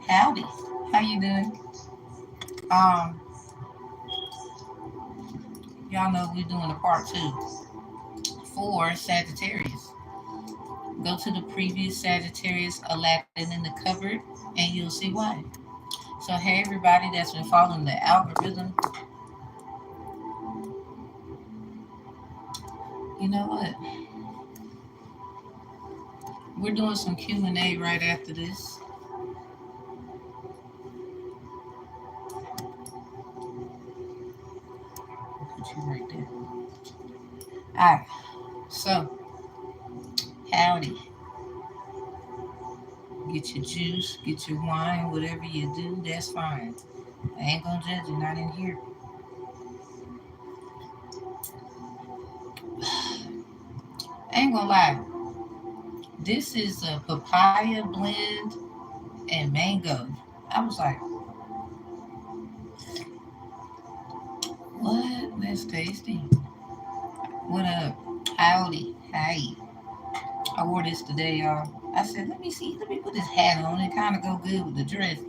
Howdy. How you doing? Um, y'all know we're doing a part two for Sagittarius. Go to the previous Sagittarius Aaladin in the cupboard and you'll see why. So hey everybody that's been following the algorithm, you know what? We're doing some Q&A right after this. Put you right there. Alright, so howdy. Get your juice, get your wine, whatever you do, that's fine. I ain't gonna judge you, not in here. I ain't gonna lie. This is a papaya blend and mango. I was like, what? That's tasty. What up? Howdy. Hi. I wore this today, y'all. I said, let me see, let me put this hat on. It kind of go good with the dress.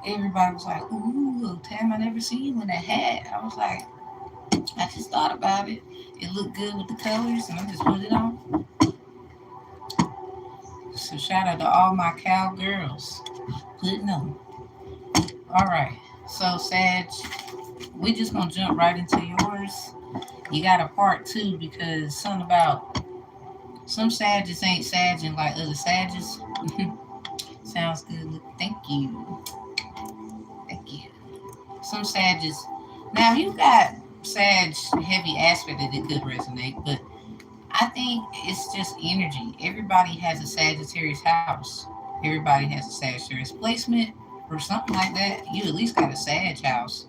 Everybody was like, ooh, Tam, I never seen you in a hat. I was like, I just thought about it. It looked good with the colors, and I just put it on. So shout out to all my cowgirls putting on. All right. So, Sag, we just gonna jump right into yours. You got a part two because something about some Sages ain't Sagging like other Sages. Sounds good. Thank you. Thank you. Some Sages. Now you got Sag heavy aspect that it could resonate, but I think it's just energy. Everybody has a Sagittarius house. Everybody has a Sagittarius placement or something like that. You at least got a Sag house.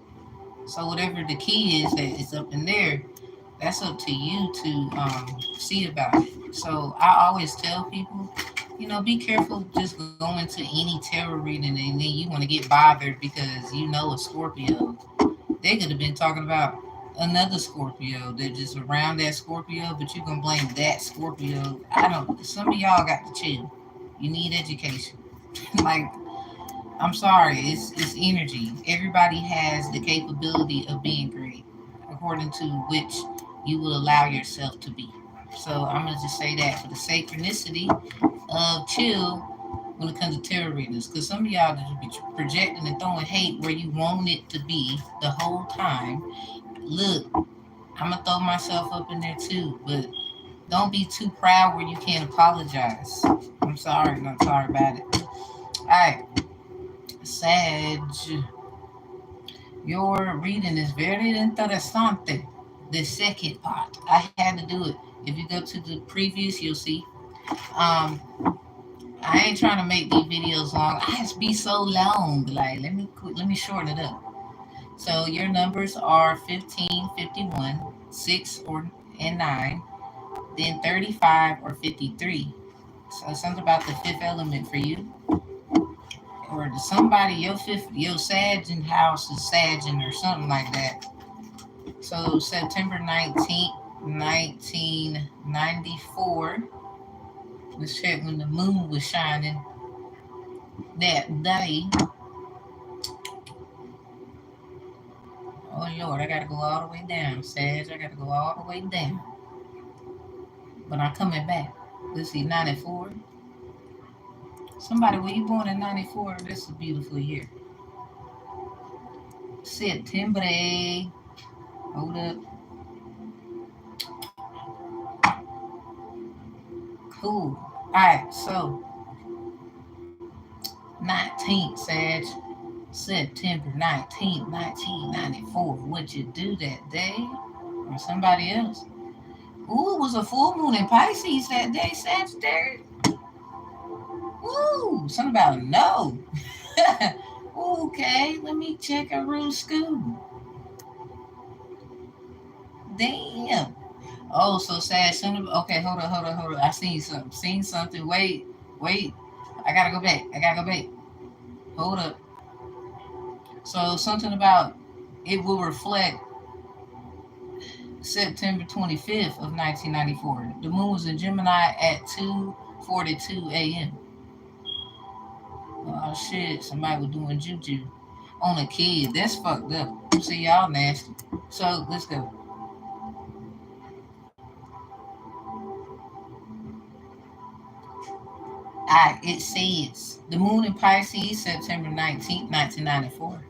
So whatever the key is that is up in there, that's up to you to see about it. So I always tell people, be careful just going to any tarot reading and then you want to get bothered because you know a Scorpio. They could have been talking about another Scorpio. They're just around that Scorpio, but you're gonna blame that Scorpio. I don't. Some of y'all got to chill. You need education. Like, I'm sorry, it's energy. Everybody has the capability of being great, according to which you will allow yourself to be. So I'm gonna just say that for the synchronicity of chill when it comes to tarot readings, because some of y'all just be projecting and throwing hate where you want it to be the whole time. Look, I'm gonna throw myself up in there too, but don't be too proud where you can't apologize. I'm sorry, not sorry about it. All right, Sag, your reading is very interesante. The second part, I had to do it. If you go to the previous, you'll see. Um, I ain't trying to make these videos long. I just be so long. Like, let me shorten it up. So your numbers are 15, 51, 6 or and 9, then 35 or 53. So something about the fifth element for you. Or somebody, your Sagin house is Sagin or something like that. So September 19th, 1994. Let's check when the moon was shining that day. Oh Lord, I gotta go all the way down, Sag. I gotta go all the way down. But I'm coming back. Let's see, 94. Somebody, were you born in 94? This is a beautiful year. September. Hold up. Cool. Alright, so 19th, Sag. September 19th, 1994. What'd you do that day? Or somebody else? Ooh, it was a full moon in Pisces that day, Sagittarius. Ooh, something about no. Okay, let me check a real school. Damn. Oh, so sad. Okay, hold on. I seen something. Seen something. Wait. I gotta go back. Hold up. So something about it will reflect September 25th of 1994. The moon was in Gemini at 2:42 a.m. Oh shit, somebody was doing juju on a kid. That's fucked up. See, y'all nasty. So let's go. Alright, it says the moon in Pisces, September 19th, 1994.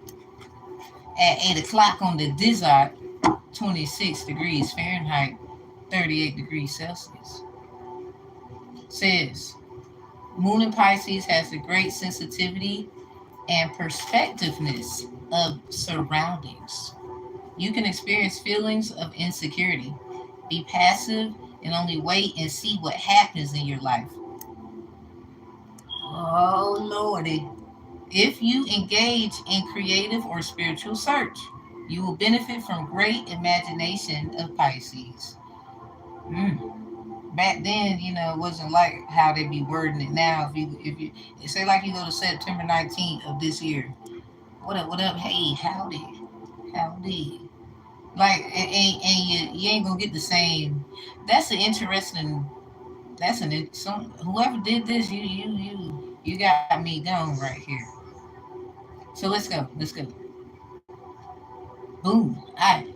At 8 o'clock on the dizot, 26 degrees Fahrenheit, 38 degrees Celsius. Says moon in Pisces has a great sensitivity and perspectiveness of surroundings. You can experience feelings of insecurity. Be passive and only wait and see what happens in your life. Oh, Lordy. If you engage in creative or spiritual search, you will benefit from great imagination of Pisces. Back then, it wasn't like how they be wording it now. If you say like you go to September 19th of this year, what up, hey, howdy. Like, and you ain't gonna get the same. That's an interesting. Whoever did this, you got me going right here. So let's go. Boom. All right.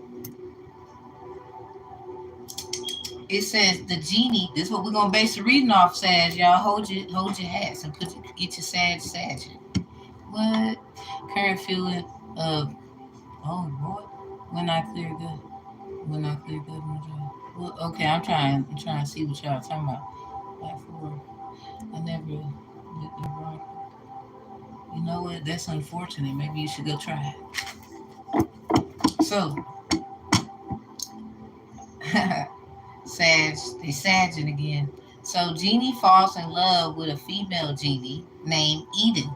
It says the genie. This is what we're gonna base the reading off. Says y'all hold your hats and get your sag. What current feeling of oh boy when I clear good. When I clear good, well, okay, I'm trying to see what y'all talking about. Like for I never did the rock. You know what? That's unfortunate. Maybe you should go try it. So, they sagging again. So, Genie falls in love with a female genie named Eden.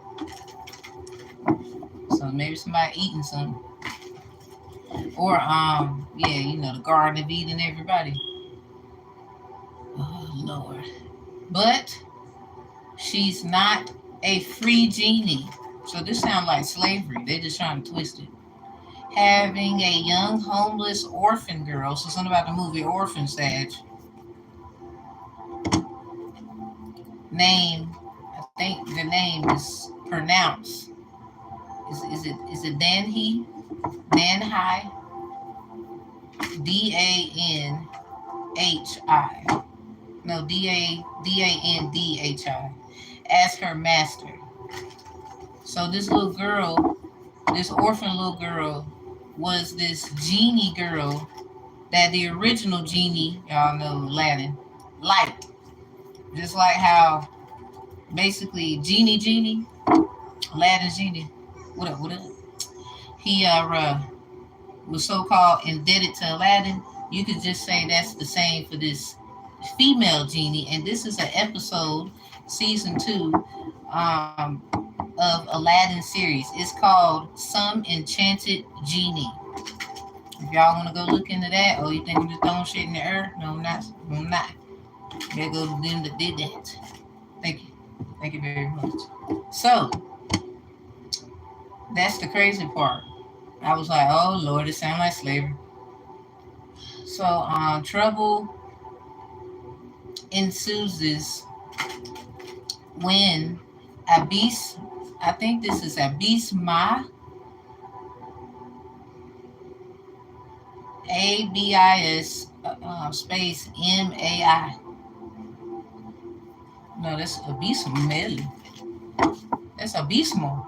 So maybe somebody eating something. Or the Garden of Eden, everybody. Oh Lord. But she's not a free genie. So this sounds like slavery. They're just trying to twist it. Having a young homeless orphan girl. So something about the movie Orphan Sag. Name, I think the name is pronounced. Is it Danhi? Danhi? Danhi. No, Dandhi. As her master. So this little girl, this orphan little girl, was this genie girl that the original genie, y'all know Aladdin, liked. Just like how basically Genie, Aladdin's genie. What up? He was so-called indebted to Aladdin. You could just say that's the same for this female genie. And this is an episode, season 2, of Aladdin series. It's called Some Enchanted Genie. If y'all want to go look into that, or you think I'm just throwing shit in the air, no, I'm not. There go to them that did that. Thank you very much. So that's the crazy part. I was like, oh Lord, it sounds like slavery. So trouble ensues when Abyss, I think this is Abyss Ma, ABIS space MAI. No, that's abysmal. That's abysmal.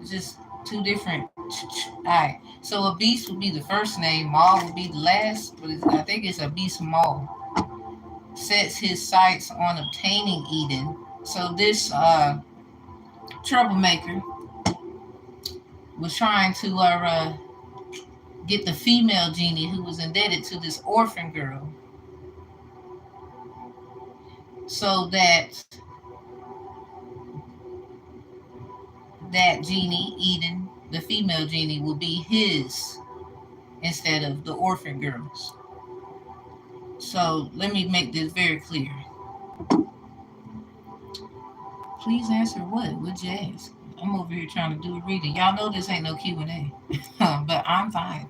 It's just two different. All right. So Abyss would be the first name. Maul would be the last. But I think it's Abyss-Maul. Sets his sights on obtaining Eden. So this troublemaker was trying to get the female genie who was indebted to this orphan girl, so that genie, Eden, the female genie, will be his instead of the orphan girls. So let me make this very clear. Please answer what? What'd you ask? I'm over here trying to do a reading. Y'all know this ain't no Q&A, but I'm fine.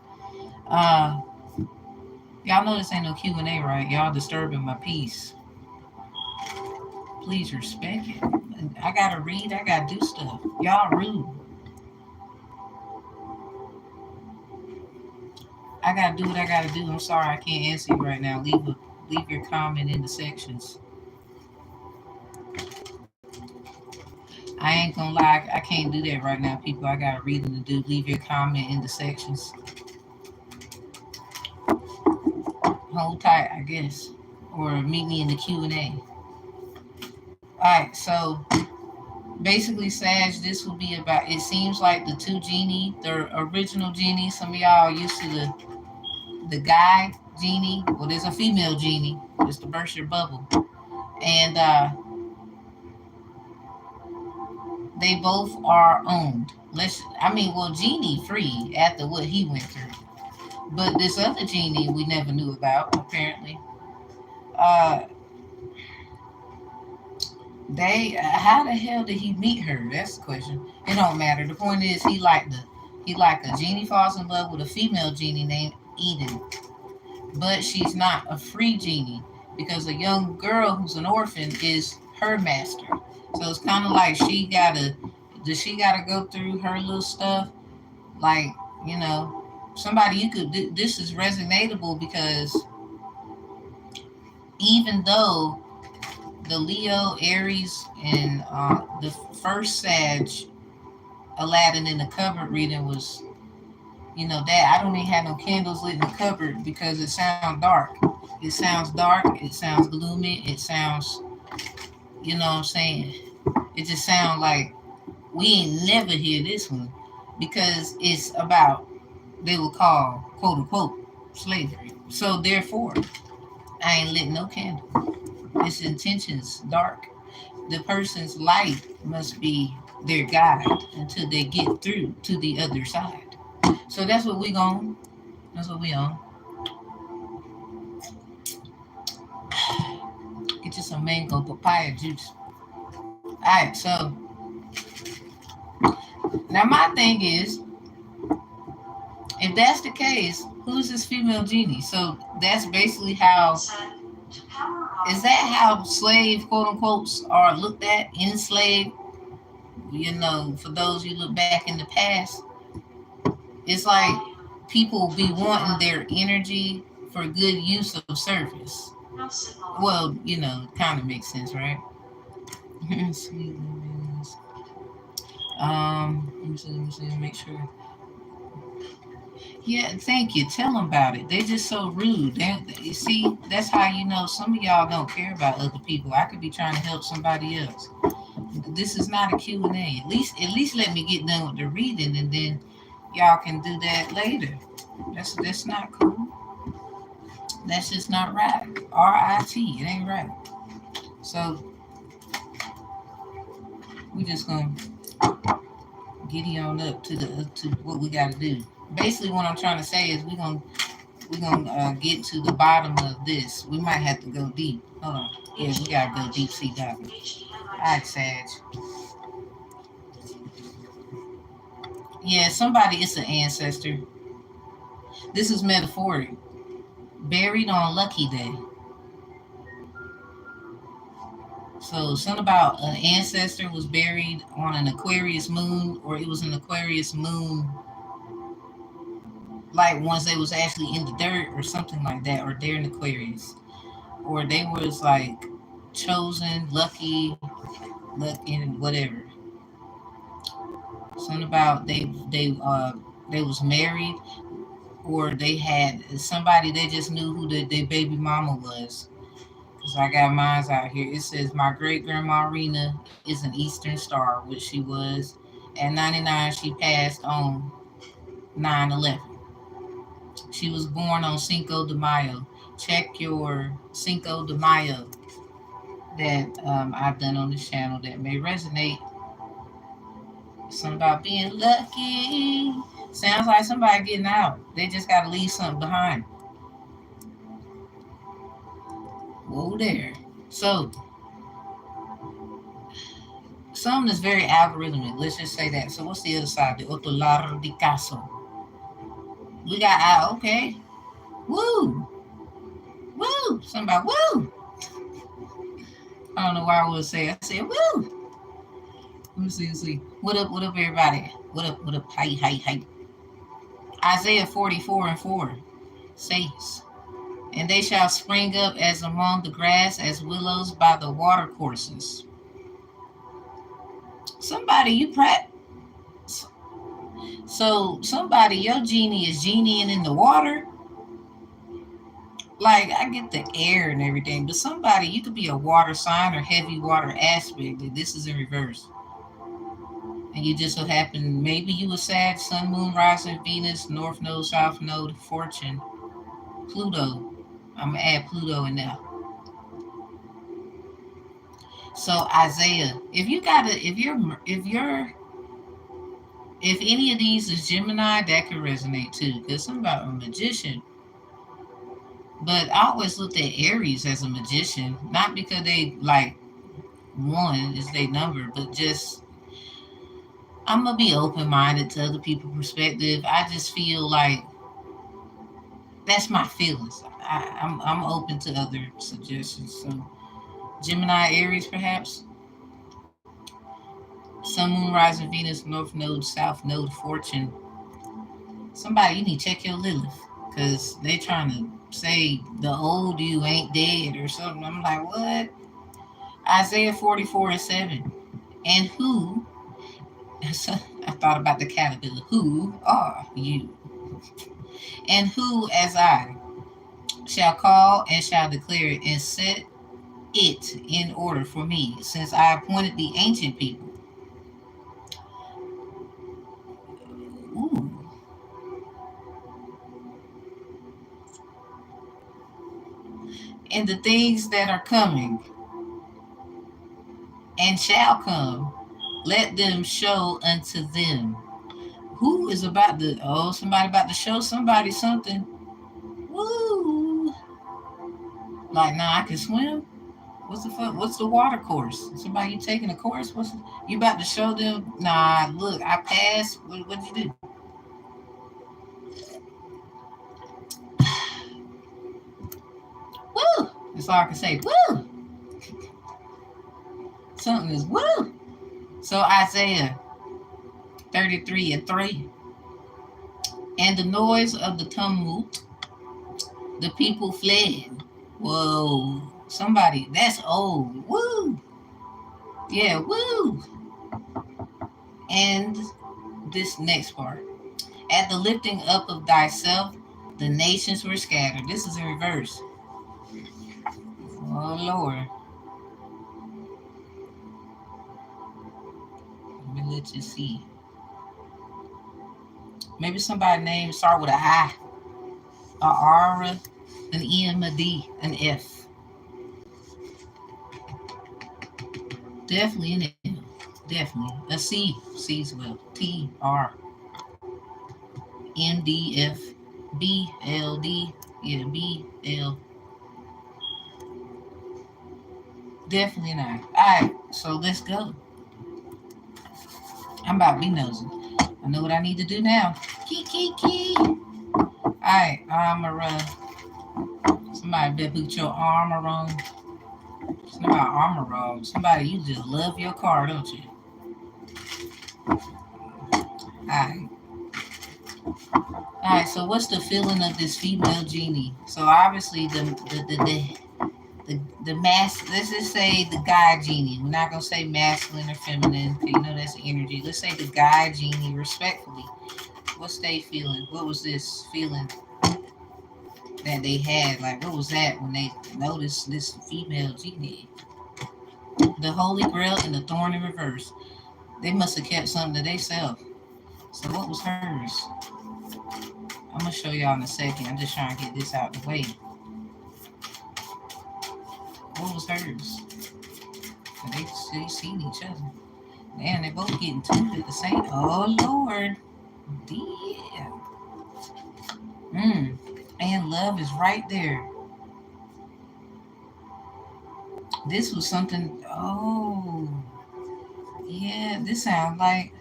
Y'all know this ain't no Q&A, right? Y'all disturbing my peace. Please respect it. I gotta read. I gotta do stuff. Y'all rude. I gotta do what I gotta do. I'm sorry I can't answer you right now. Leave your comment in the sections. I ain't gonna lie, I can't do that right now, people. I got reading to do. Leave your comment in the sections. Hold tight, I guess, or meet me in the Q&A. All right, so basically, Sag, this will be about. It seems like the two genie, the original genie. Some of y'all are used to the guy genie. Well, there's a female genie, just to burst your bubble, and they both are owned. Well, Genie free after what he went through. But this other Genie we never knew about, apparently. Uh, how the hell did he meet her? That's the question. It don't matter. The point is, he like a Genie falls in love with a female Genie named Eden, but she's not a free Genie because a young girl who's an orphan is her master. So it's kind of like does she gotta go through her little stuff? Like, you know, somebody you could, this is resonatable because even though the Leo, Aries, and the first Sag, Aaladin in the cupboard reading was, that I don't even have no candles lit in the cupboard because it sounds dark. It sounds dark. It sounds gloomy. It sounds, you know what I'm saying? It just sounds like we ain't never hear this one because it's about, they will call, quote unquote, slavery. So therefore, I ain't lit no candle. Its intentions dark. The person's light must be their guide until they get through to the other side. So that's what we on. That's what we on. Get you some mango papaya juice. Alright, so now my thing is, if that's the case, who's this female genie? So that's basically how, is that how slave, quote unquote, are looked at, enslaved? For those you look back in the past, it's like people be wanting their energy for good use of service. Well, it kind of makes sense, right? Let me make sure. Yeah, thank you. Tell them about it. They're just so rude. You see, that's how you know some of y'all don't care about other people. I could be trying to help somebody else. This is not a Q&A. At least let me get done with the reading, and then y'all can do that later. That's not cool. That's just not right. RIT. It ain't right. So we just gonna giddy on up to what we gotta do. Basically, what I'm trying to say is we're gonna get to the bottom of this. We might have to go deep. Hold on. Yeah, we gotta go deep sea diving. Alright, Sag. Yeah, it's an ancestor. This is metaphoric. Buried on Lucky Day. So something about an ancestor was buried on an Aquarius moon, or it was an Aquarius moon, like once they was actually in the dirt or something like that, or they're in Aquarius, or they was like chosen, lucky, and whatever. Something about they was married, or they had somebody they just knew who their baby mama was. Because I got mines out here. It says my great grandma Rena is an Eastern Star, which she was. At 99, she passed on 9/11. She was born on Cinco de Mayo. Check your Cinco de Mayo that I've done on this channel that may resonate. Something about being lucky. Sounds like somebody getting out. They just got to leave something behind. Whoa there. So, something that's very algorithmic. Let's just say that. So, what's the other side? The otro lado de caso. We got okay. Woo! Woo! Somebody, woo! I don't know why I would say. I said, woo. Let me see. What up, everybody? What up? Hi. Isaiah 44:4 says, and they shall spring up as among the grass, as willows by the water courses. Somebody, so somebody, your genie is genieing in the water. Like, I get the air and everything, but somebody, you could be a water sign or heavy water aspect. This is in reverse. And you just so happen, maybe you were Sag, Sun, Moon, Rising, Venus, North Node, South Node, Fortune, Pluto. I'm gonna add Pluto in there. So Isaiah, if any of these is Gemini, that could resonate too. Because something about a magician. But I always looked at Aries as a magician, not because they like one is their number, but just I'm gonna be open minded to other people's perspective. I just feel like that's my feelings. I'm open to other suggestions. So Gemini, Aries, perhaps. Sun, Moon, Rising, Venus, North Node, South Node, Fortune. Somebody, you need to check your Lilith, because they trying to say the old you ain't dead or something. I'm like, what? Isaiah 44:7. And who, I thought about the caterpillar, who are you? And who, as I, shall call and shall declare it and set it in order for me, since I appointed the ancient people. Ooh. And the things that are coming and shall come, let them show unto them. Who is about to, somebody about to show somebody something? Woo! Like, nah, I can swim? What's the fuck? What's the water course? Somebody, you taking a course? You about to show them? Nah, look, I passed. What'd you do? Woo! That's all I can say. Woo! Something is woo! So Isaiah 33:3. And the noise of the tumult, the people fled. Whoa. Somebody, that's old. Woo! Yeah, woo! And this next part. At the lifting up of thyself, the nations were scattered. This is in reverse. Oh, Lord. Let me let you see. Maybe somebody name start with an I, a R, an M, a D, an F. Definitely an M. Definitely. A C. C's well. T, R, M, D, F, B, L, D. Yeah, B, L. Definitely not. Alright, so let's go. I'm about to be nosy. I know what I need to do now. Key. Alright, armor. Somebody better put your armor on. Somebody armor on. Somebody, you just love your car, don't you? Alright, so what's the feeling of this female genie? So obviously the mass, let's just say the guy genie. We're not gonna say masculine or feminine, because you know that's energy. Let's say the guy genie, respectfully. What's they feeling? What was this feeling that they had? Like, what was that when they noticed this female genie? The Holy Grail and the Thorn in reverse. They must have kept something to themselves. So what was hers? I'm gonna show y'all in a second. I'm just trying to get this out the way. What was hers? They seen each other. Man, they both getting tuned at the same. Oh Lord, yeah. And love is right there. This was something. Oh, yeah. This sounds like.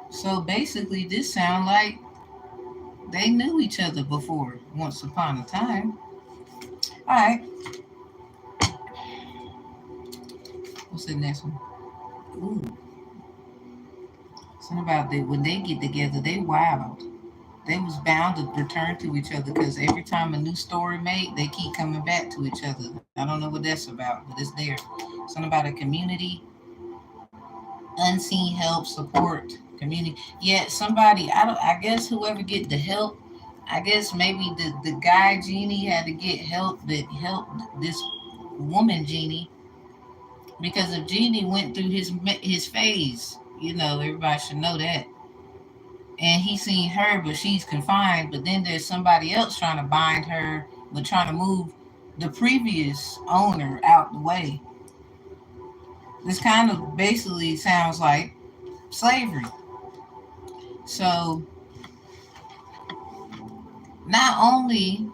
So basically, this sounds like they knew each other before, once upon a time. All right. What's the next one? Ooh, something about that when they get together, they wild. They was bound to return to each other because every time a new story made, they keep coming back to each other. I don't know what that's about, but it's there. Something about a community, unseen help, support, community. Yeah, somebody. I don't. I guess whoever get the help. I guess maybe the guy genie had to get help that helped this woman genie because if genie went through his phase, everybody should know that. And he seen her, but she's confined. But then there's somebody else trying to bind her, but trying to move the previous owner out the way. This kind of basically sounds like slavery. So not only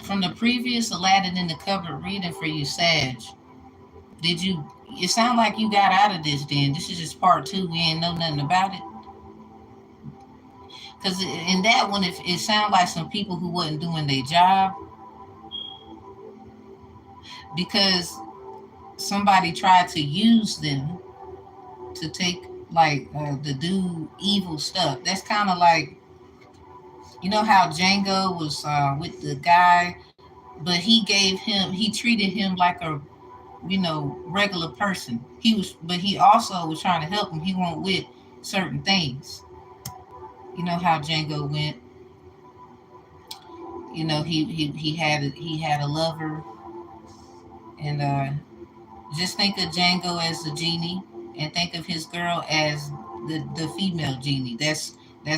from the previous Aaladin in the covered reading for you, Sag, did you? It sounded like you got out of this. Then this is just part two. We ain't know nothing about it. Because in that one, it sounded like some people who wasn't doing their job because somebody tried to use them to take to do evil stuff. That's kind of like how Django was with the guy, but he treated him like a regular person. But he also was trying to help him. He went with certain things. You know how Django went. He had a lover, and just think of Django as the genie, and think of his girl as the female genie. That's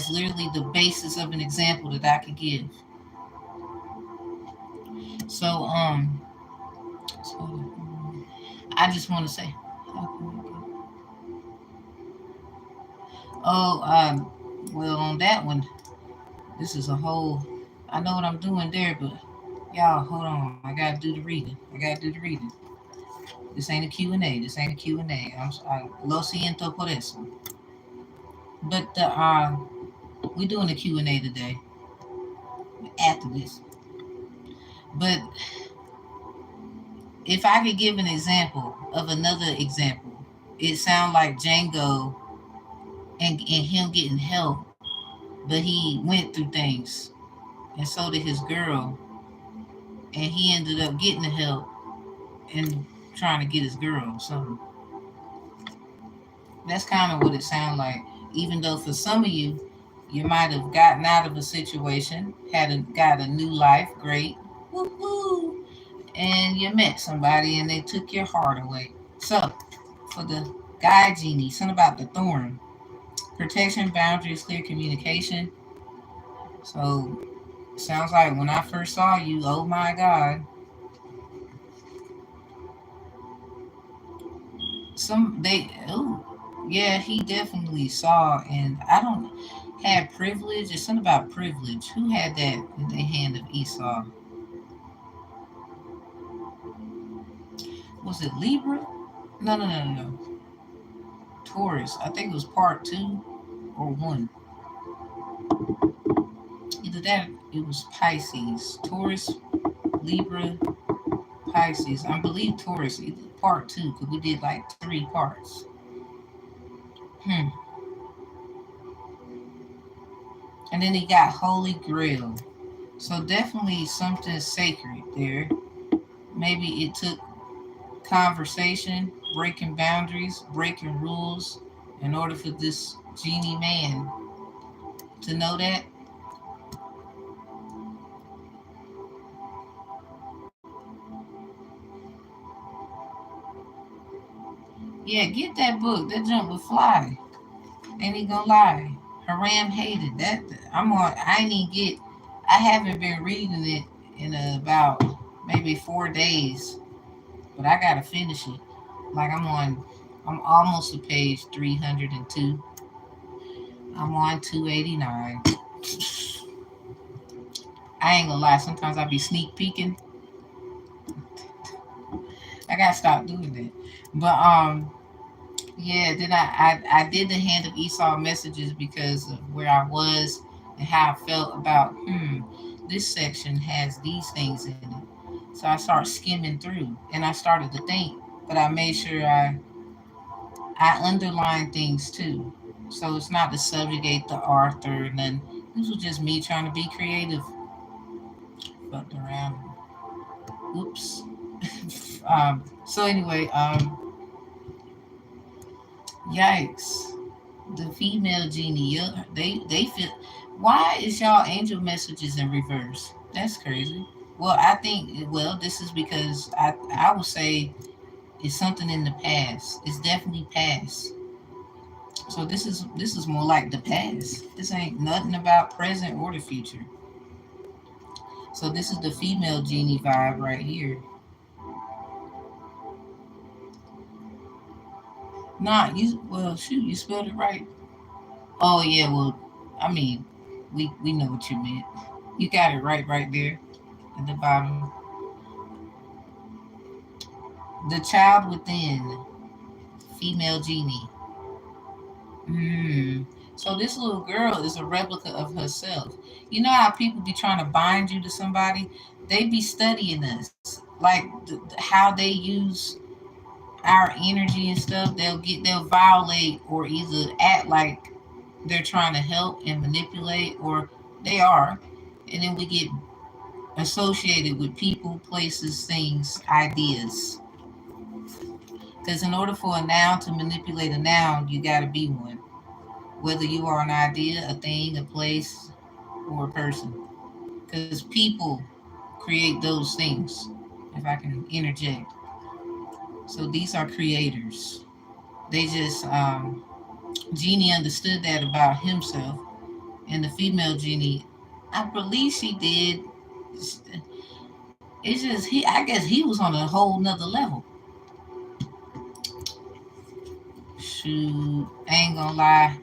literally the basis of an example that I could give. So I just want to say, oh, well, on that one, this is a whole. I know what I'm doing there, but y'all, hold on. I gotta do the reading. This ain't a Q&A. This ain't a Q&A. Lo siento por eso. But we doing a Q&A today after this. But if I could give an example of another example, it sounds like Django and him getting help, but he went through things, and so did his girl, and he ended up getting the help and trying to get his girl. So that's kind of what it sounds like. Even though for some of you, you might have gotten out of a situation, got a new life, great, woohoo, and you met somebody and they took your heart away. So for the guy genie, something about the thorn, protection, boundaries, clear communication. So sounds like when I first saw you, oh my God, yeah, he definitely saw, and I don't had privilege. It's something about privilege. Who had that in the hand of Esau? Was it Libra? No. Taurus. I think it was part two or one. Either that, it was Pisces, Taurus, Libra, Pisces. I believe Taurus, either part two, because we did like 3 parts. And then he got Holy Grail. So definitely something sacred there. Maybe it took conversation, breaking boundaries, breaking rules in order for this genie man to know that. Yeah, get that book. That junk would fly. Ain't he gonna lie? Haram hated that. I ain't even get. I haven't been reading it in about maybe 4 days, but I gotta finish it. Like I'm almost to page 302. I'm on 289. I ain't gonna lie. Sometimes I be sneak peeking. I gotta stop doing that. But yeah, then I did the Hand of Esau messages because of where I was and how I felt about this section has these things in it. So I start skimming through and I started to think, but I made sure I underline things too. So it's not to subjugate the author and then this was just me trying to be creative. Fucked around. Oops. So anyway, yikes. The female genie, yeah, they feel. Why is y'all angel messages in reverse? That's crazy. Well, I think this is because I would say it's something in the past. It's definitely past. So this is more like the past. This ain't nothing about present or the future. So this is the female genie vibe right here. Nah, you well shoot, you spelled it right. Oh yeah, well, I mean, we know what you meant. You got it right there at the bottom. The child within, female genie. Hmm. So this little girl is a replica of herself. You know how people be trying to bind you to somebody? They be studying us, like how they use our energy and stuff. They'll violate or either act like they're trying to help and manipulate, or they are, and then we get associated with people, places, things, ideas. Because in order for a noun to manipulate a noun, you got to be one. Whether you are an idea, a thing, a place, or a person. Because people create those things, if I can interject. So these are creators. They just, Genie understood that about himself. And the female genie, I believe she did. It's just, I guess he was on a whole nother level. Shoot, I ain't gonna lie.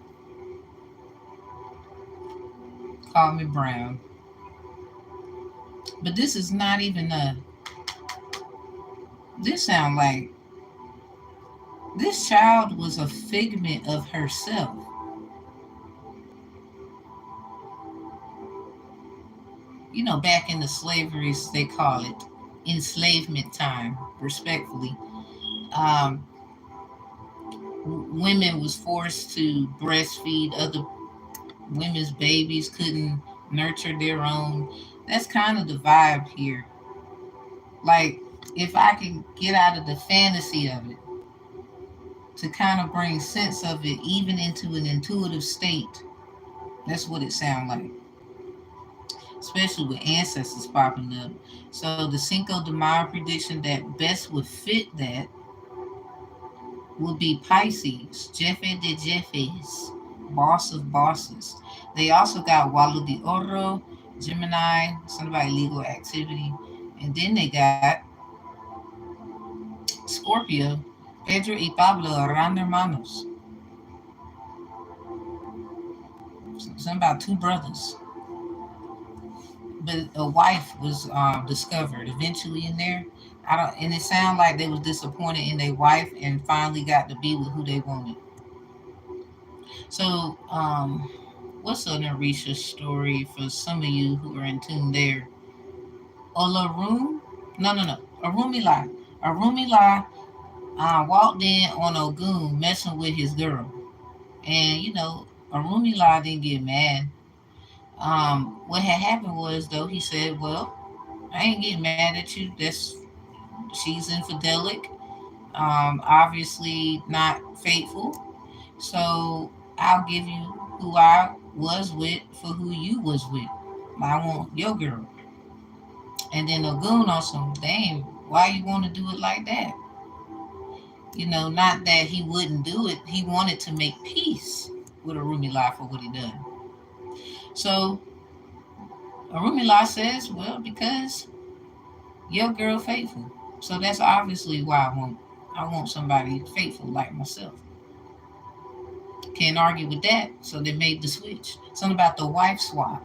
Call me Brown. But this is not even a. This sound like this child was a figment of herself. You know, back in the slaveries, they call it enslavement time, respectfully. Um, Women was forced to breastfeed other women's babies, couldn't nurture their own. That's kind of the vibe here. Like, if I can get out of the fantasy of it to kind of bring sense of it even into an intuitive state, that's what it sounds like, especially with ancestors popping up. So the Cinco de Mayo prediction that best would fit that would be Pisces, Jefe de Jefes, boss of bosses. They also got Walo de Oro, Gemini, something about illegal activity. And then they got Scorpio, Pedro y Pablo eran hermanos. Something about two brothers. But a wife was discovered eventually in there. I don't, and it sounded like they was disappointed in their wife and finally got to be with who they wanted. So, what's an Orisha story for some of you who are in tune there? Olarum? No. Arumila. Arumila walked in on Ogun messing with his girl. And, Arumila didn't get mad. What had happened was, though, he said, well, I ain't getting mad at you. She's infidelic, obviously not faithful. So I'll give you who I was with for who you was with. I want your girl. And then Ogun on some, dang, why you want to do it like that? Not that he wouldn't do it. He wanted to make peace with Arumila for what he done. So Arumila says, well, because your girl faithful. So that's obviously why I want somebody faithful like myself. Can't argue with that. So they made the switch. Something about the wife swap.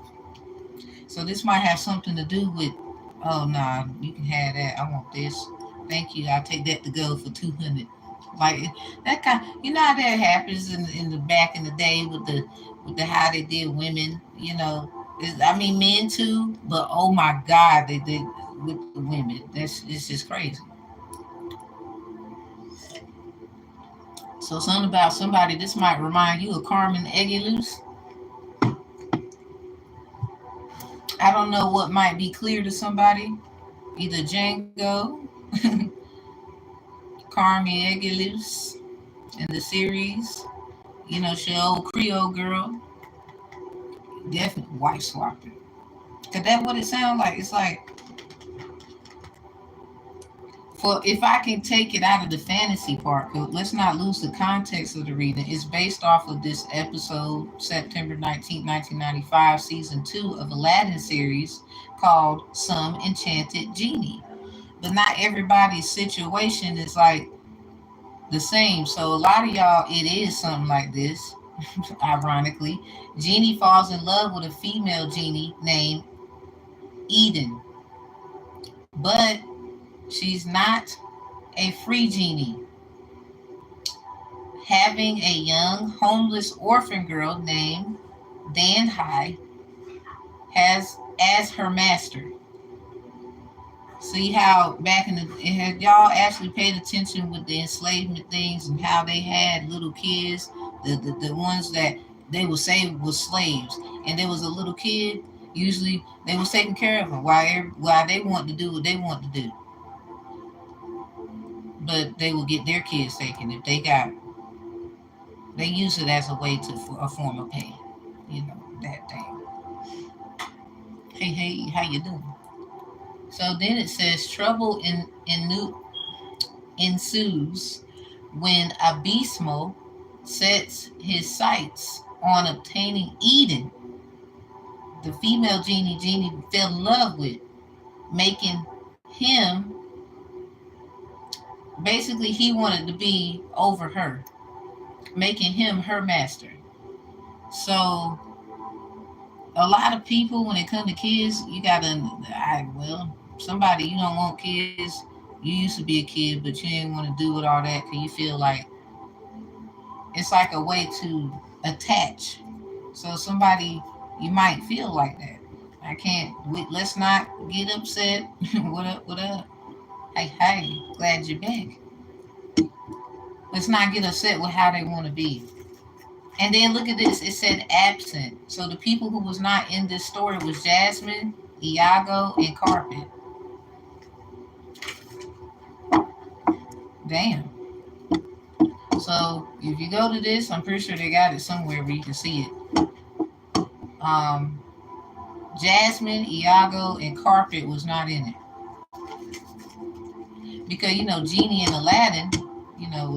So this might have something to do with, oh nah, you can have that. I want this. Thank you. I'll take that to go for 200. Like that kind. How that happens in the back in the day with the how they did women. I mean, men too, but oh my God, they did with the women. It's just crazy. So something about somebody. This might remind you of Carmen Eggulus. I don't know what might be clear to somebody. Either Django, Carmen Eggulus in the series. You know, she old Creole girl. Definitely wife swapping. Cause that what it sounds like. It's like for if I can take it out of the fantasy part, let's not lose the context of the reading. It's based off of this episode, September 19th, 1995, season 2 of Aladdin series called Some Enchanted Genie. But not everybody's situation is like the same. So a lot of y'all, it is something like this. Ironically, Genie falls in love with a female genie named Eden, but she's not a free genie. Having a young homeless orphan girl named Dan High has as her master. See how back in the had y'all actually paid attention with the enslavement things and how they had little kids, the ones that they would say was slaves, and there was a little kid. Usually they was taking care of them while they want to do what they want to do, but they will get their kids taken if they got. They use it as a way to for a form of pay, you know that thing. Hey, how you doing? So then it says trouble ensues when Abismo sets his sights on obtaining Eden, the female genie fell in love with, making him basically he wanted to be over her, making him her master. So a lot of people when it comes to kids, you gotta somebody you don't want kids. You used to be a kid, but you didn't want to do with all that because you feel like it's like a way to attach. So somebody you might feel like that. I can't. Let's not get upset. What up? What up? Hey, glad you're back. Let's not get upset with how they want to be. And then look at this. It said absent. So the people who was not in this story was Jasmine, Iago, and Carpet. Damn. So if you go to this, I'm pretty sure they got it somewhere where you can see it. Um, Jasmine, Iago, and Carpet was not in it because Genie and Aladdin,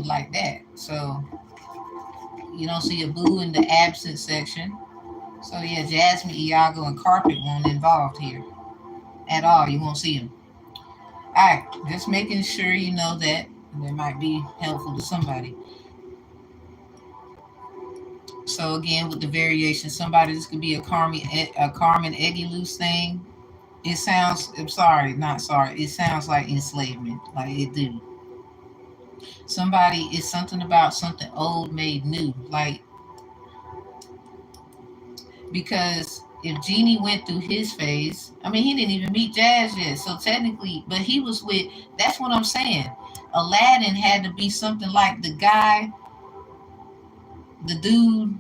like that. So you don't see a boo in the absent section. So yeah, Jasmine, Iago, and Carpet weren't involved here at all. You won't see them. All right, just making sure you know that might be helpful to somebody. So again, with the variation, somebody this could be a Carmen Eggulus thing. It sounds. I'm sorry, not sorry. It sounds like enslavement, like it do. Somebody is something about something old made new, like because if Genie went through his phase, I mean, he didn't even meet Jazz yet. So technically, but he was with. That's what I'm saying. Aladdin had to be something like the guy, the dude,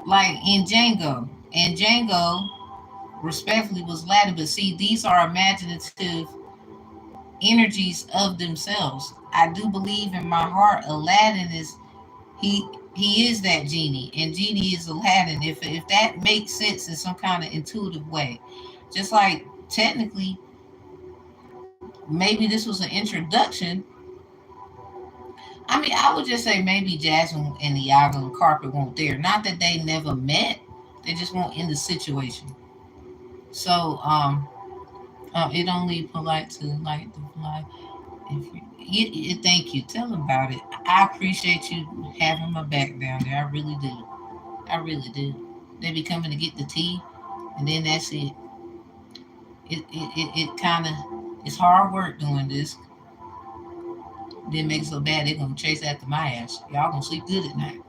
like in Django. And Django respectfully was Aladdin, but see, these are imaginative energies of themselves. I do believe in my heart Aladdin is he is that genie and genie is Aladdin. If that makes sense in some kind of intuitive way. Just like technically maybe this was an introduction. I mean, I would just say maybe Jasmine and Iago and Carpet weren't there. Not that they never met, they just weren't in the situation. So it only polite to like the fly. If thank you. Tell them about it. I appreciate you having my back down there. I really do. I really do. They be coming to get the tea, and then that's it. It kind of it's hard work doing this. Didn't make it so bad. They're gonna chase after my ass. Y'all gonna sleep good at night.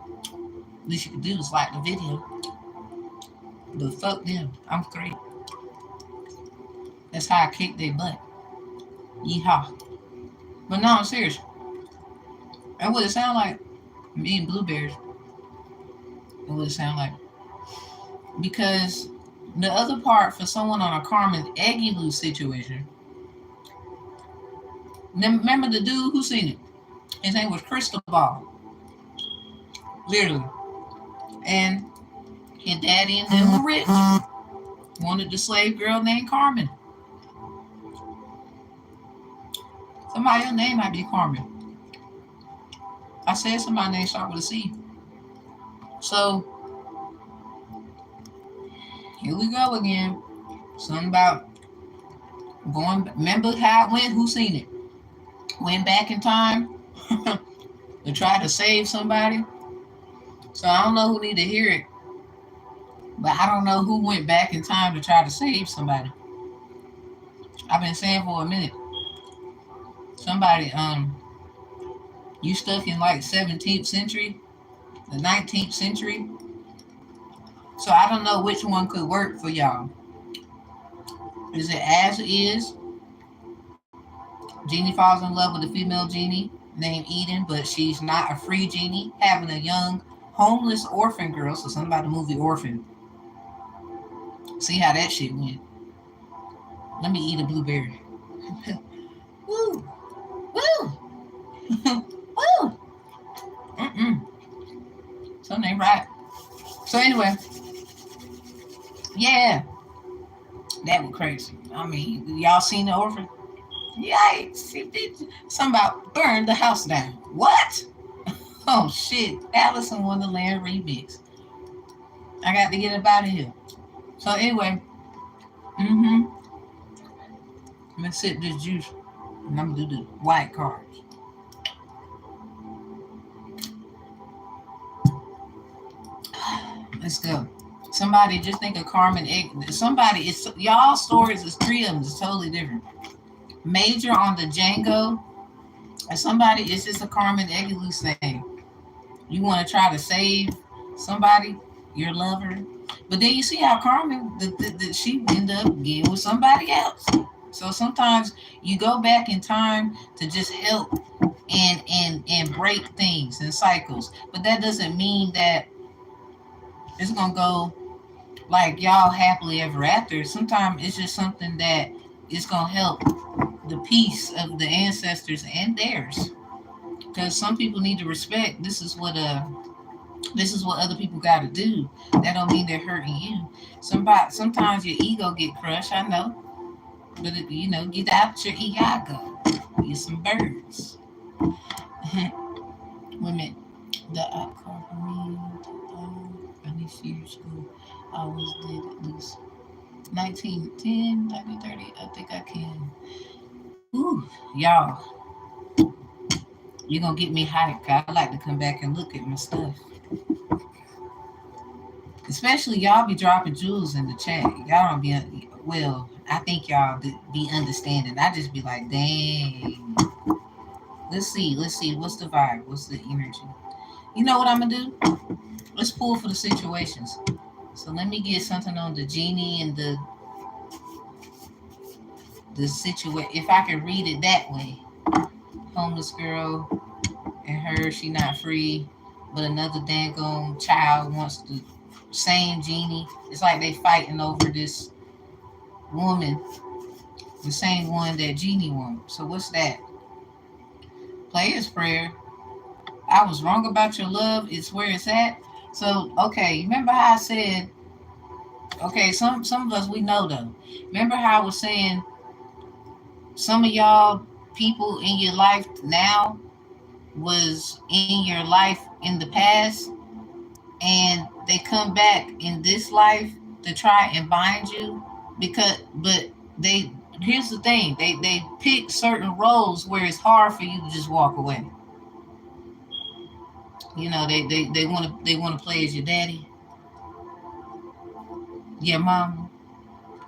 Least you can do is like the video. But fuck them. I'm straight. That's how I kick their butt. Yeehaw. But no, I'm serious. That would it sound like I'm eating blueberries. It would it sound like. Because the other part for someone on a karmic eggy blue situation, remember the dude who seen it? His name was Crystal Ball. Literally. And his daddy and them were rich. Wanted the slave girl named Carmen. Somebody else's name might be Carmen. I said somebody's name start with a C. So here we go again. Something about going. Remember how it went? Who seen it? Went back in time to try to save somebody. So I don't know who need to hear it, but I don't know who went back in time to try to save somebody. I've been saying for a minute. Somebody, you stuck in like 17th century, the 19th century. So I don't know which one could work for y'all. Is it as is? Genie falls in love with a female genie named Eden, but she's not a free genie, having a young homeless orphan girl. So something about the movie Orphan. See how that shit went. Let me eat a blueberry. Woo! Woo! Woo! Something ain't right. So anyway, yeah, that was crazy. I mean, y'all seen the Orphan? Yikes! It did something about burn the house down. What? Oh shit! Alice in Wonderland remix. I got to get up out of here. So anyway, I'm gonna sip this juice and I'm gonna do the white cards. Let's go. Somebody just think of Carmen egg. Somebody, it's y'all stories is three of them. It's totally different. Major on the Django, and somebody, it's just a Carmen egg loose thing. You want to try to save somebody, your lover, but then you see how Carmen, she end up getting with somebody else. So sometimes you go back in time to just help and break things and cycles, but that doesn't mean that it's gonna go like y'all happily ever after. Sometimes it's just something that is gonna help the peace of the ancestors and theirs. Because some people need to respect. This is what other people got to do. That don't mean they're hurting you. Sometimes your ego get crushed. I know, but get out your ego. Get some birds. Wait a minute. The alchemy. I need years ago. I was did at least 1910, 1930. I think I can. Ooh, y'all. You're gonna get me hyped. I like to come back and look at my stuff. Especially y'all be dropping jewels in the chat. Y'all don't be well. I think y'all be understanding. I just be like, dang. Let's see. What's the vibe? What's the energy? You know what I'm gonna do? Let's pull for the situations. So let me get something on the genie and the situation. If I can read it that way. Homeless girl and her, she not free, but another dangone child wants the same genie. It's like they fighting over this woman, the same one that genie wants. So what's that? Player's prayer. I was wrong about your love. It's where it's at. So okay, remember how I said? Okay, some of us we know though. Remember how I was saying some of y'all people in your life now was in your life in the past, and they come back in this life to try and bind you but they here's the thing, they pick certain roles where it's hard for you to just walk away. They want to play as your daddy, your mama,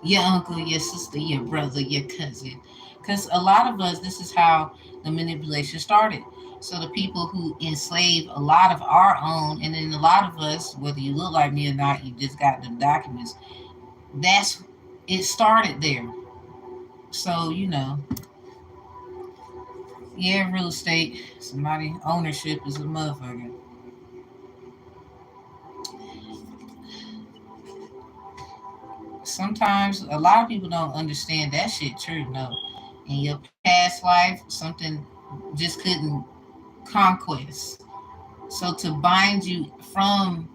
your uncle, your sister, your brother, your cousin. Because a lot of us, this is how the manipulation started. So the people who enslave a lot of our own, and then a lot of us, whether you look like me or not, you just got the documents. That's it started there. So yeah, real estate, somebody ownership is a motherfucker. Sometimes a lot of people don't understand that shit true. No, in your past life, something just couldn't conquest. So to bind you from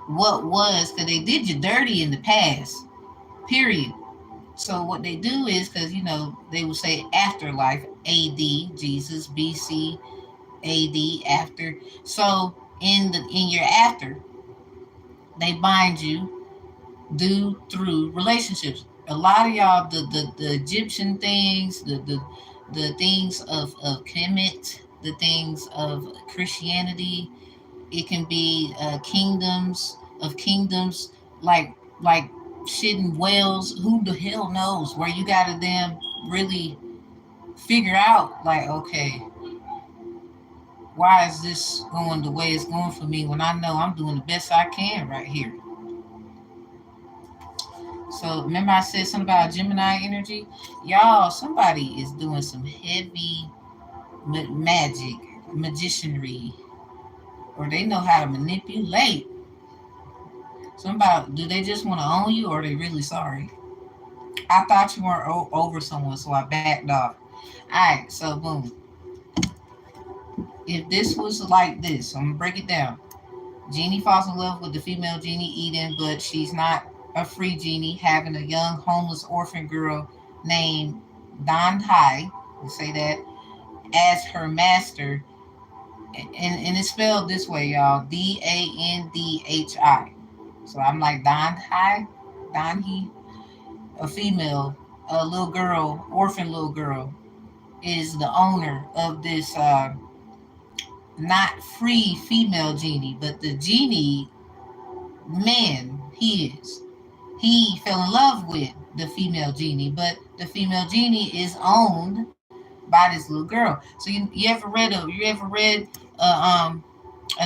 what was, because they did you dirty in the past, period. So what they do is, because they will say afterlife, AD, Jesus, BC, AD, after. So in your after, they bind you due through relationships. A lot of y'all, the Egyptian things, the things of Kemet, the things of Christianity. It can be kingdoms of kingdoms, like shit in Wales. Who the hell knows? Where you gotta damn really figure out, like, okay, why is this going the way it's going for me when I know I'm doing the best I can right here? So remember I said something about Gemini energy? Y'all, somebody is doing some heavy magic, magicianry, or they know how to manipulate. Somebody, do they just want to own you, or are they really sorry? I thought you weren't over someone, so I backed off. Alright, so boom. If this was like this, so I'm gonna break it down. Genie falls in love with the female genie Eden, but she's not a free genie, having a young homeless orphan girl named Dandhi, we say that, as her master. And it's spelled this way, y'all. Dandhi. So I'm like Dandhi, a female, a little girl, orphan little girl, is the owner of this not free female genie, but the genie man he is. He fell in love with the female genie, but the female genie is owned by this little girl. So you ever read a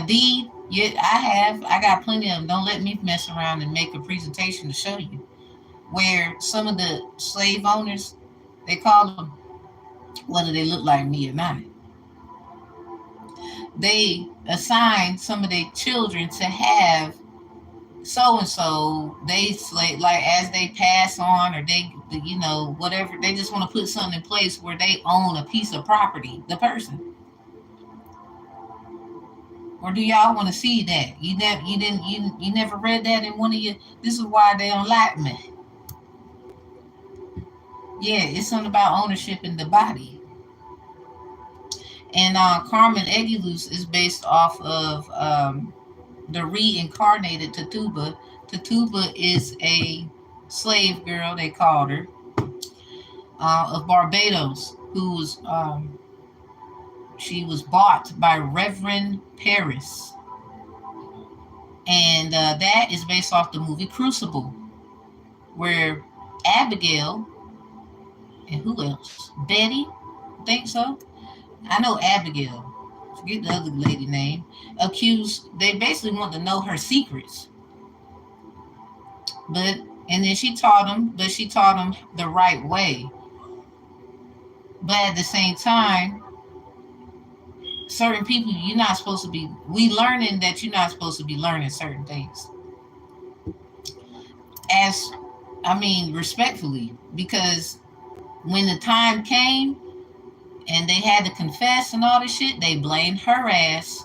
deed? Yeah, I have. I got plenty of them. Don't let me mess around and make a presentation to show you where some of the slave owners, they call them, whether they look like me or not, they assign some of their children to have so and so. They slave, like, as they pass on, or they whatever, they just want to put something in place where they own a piece of property, the person. Or do y'all want to see that? You never read that in one of your. This is why they don't like me. Yeah, it's something about ownership in the body. And Carmen Egulus is based off of the reincarnated Tatuba. Tatuba is a slave girl, they called her, of Barbados, who was she was bought by Reverend Paris, and that is based off the movie Crucible, where Abigail and who else? Betty, I think so. I know Abigail. Forget the other lady name. Accused. They basically want to know her secrets, but and then she taught them, but she taught them the right way. But at the same time, certain people you're not supposed to be. We learning that you're not supposed to be learning certain things. As I mean, respectfully, because when the time came and they had to confess and all this shit, they blamed her ass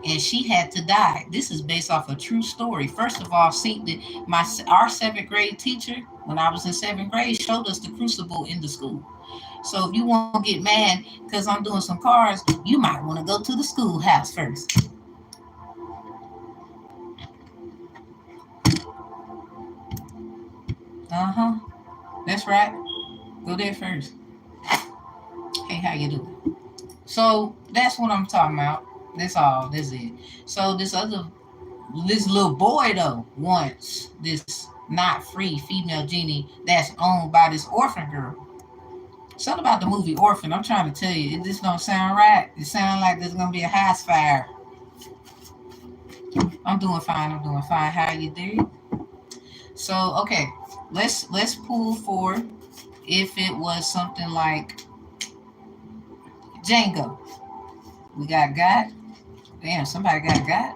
and she had to die. This is based off a true story. First of all, see, our seventh grade teacher, when I was in seventh grade, showed us the crucible in the school. So if you want to get mad because I'm doing some cards, you might want to go to the schoolhouse first. Uh-huh. That's right. Go there first. Hey, how you doing? So that's what I'm talking about. That's all. That's it. So this little boy though wants this not free female genie that's owned by this orphan girl. Something about the movie Orphan. I'm trying to tell you, it just don't sound right. It sounds like there's gonna be a house fire. I'm doing fine. I'm doing fine. How you doing? So okay, let's pull for if it was something like Django. We got God. Damn, somebody got God.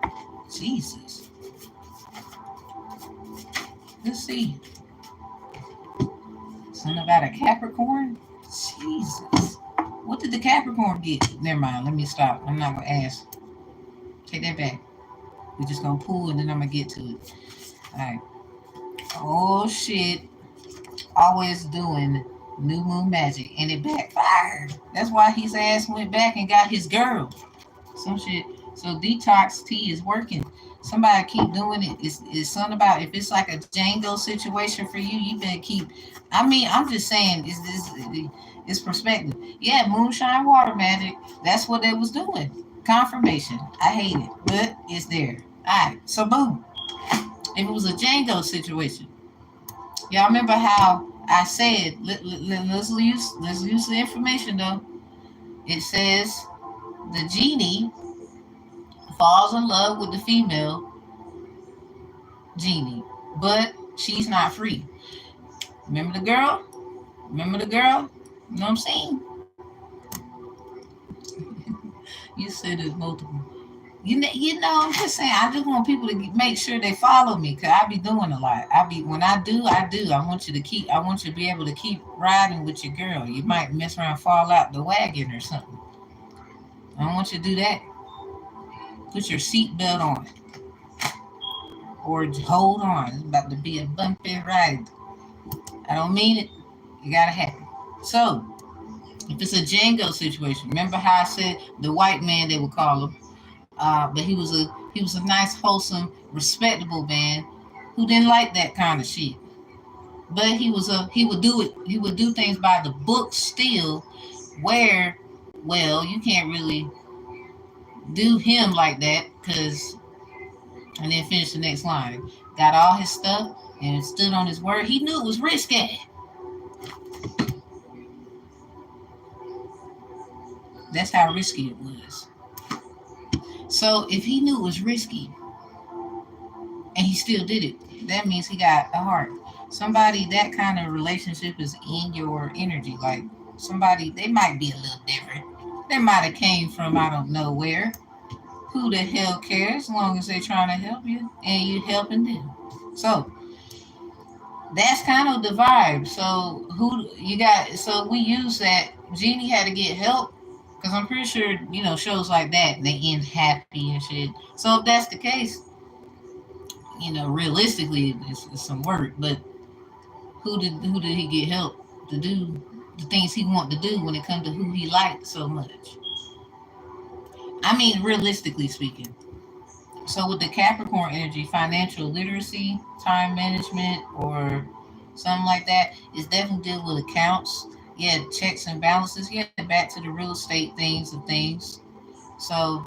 Jesus. Let's see. Something about a Capricorn. Jesus. What did the Capricorn get? Never mind. Let me stop. I'm not gonna ask. Take that back. We're just gonna pull and then I'm gonna get to it. All right. Oh shit. Always doing new moon magic and it backfired. That's why his ass went back and got his girl. Some shit. So detox tea is working. Somebody keep doing it. It's something about if it's like a Django situation for you, you better keep. I mean, I'm just saying, is this it's perspective? Yeah, moonshine water magic. That's what they was doing. Confirmation. I hate it, but it's there. All right. So boom. If it was a Django situation, y'all remember how I said let's use the information though. It says the genie falls in love with the female genie, but she's not free. Remember the girl? Remember the girl? You know what I'm saying? You said it multiple. I'm just saying. I just want people to make sure they follow me, cause I be doing a lot. When I do. I want you to keep. I want you to be able to keep riding with your girl. You might mess around, fall out the wagon or something. I don't want you to do that. Put your seatbelt on, or hold on. It's about to be a bumpy ride. I don't mean it. You gotta happen. So, if it's a Django situation, remember how I said the white man they would call him, but he was a nice, wholesome, respectable man who didn't like that kind of shit. But he would do it. He would do things by the book still, where, well, you can't really do him like that because. And then finish the next line. Got all his stuff and stood on his word. He knew it was risky. That's how risky it was. So if he knew it was risky and he still did it, that means he got a heart. Somebody that kind of relationship is in your energy. Like somebody, they might be a little different. They might have came from I don't know where. Who the hell cares? As long as they're trying to help you and you helping them. So that's kind of the vibe. So who you got? So we use that. Genie had to get help because I'm pretty sure shows like that they end happy and shit. So if that's the case, realistically it's some work. But who did he get help to do the things he wanted to do when it comes to who he liked so much? I mean, realistically speaking. So with the Capricorn energy, financial literacy, time management, or something like that, is definitely deal with accounts. Yeah, checks and balances. Yeah, back to the real estate things and things. So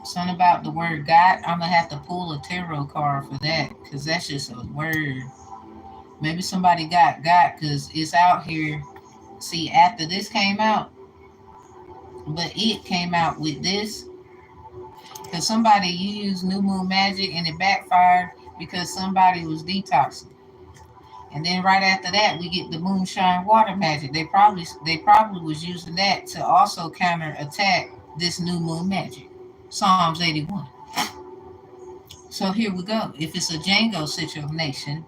something about the word God. I'm gonna have to pull a tarot card for that because that's just a word. Maybe somebody got God because it's out here. See, after this came out, but it came out with this because somebody used new moon magic and it backfired because somebody was detoxing. And then right after that, we get the moonshine water magic. They probably was using that to also counter attack this new moon magic. Psalms 81. So here we go. If it's a Django situation,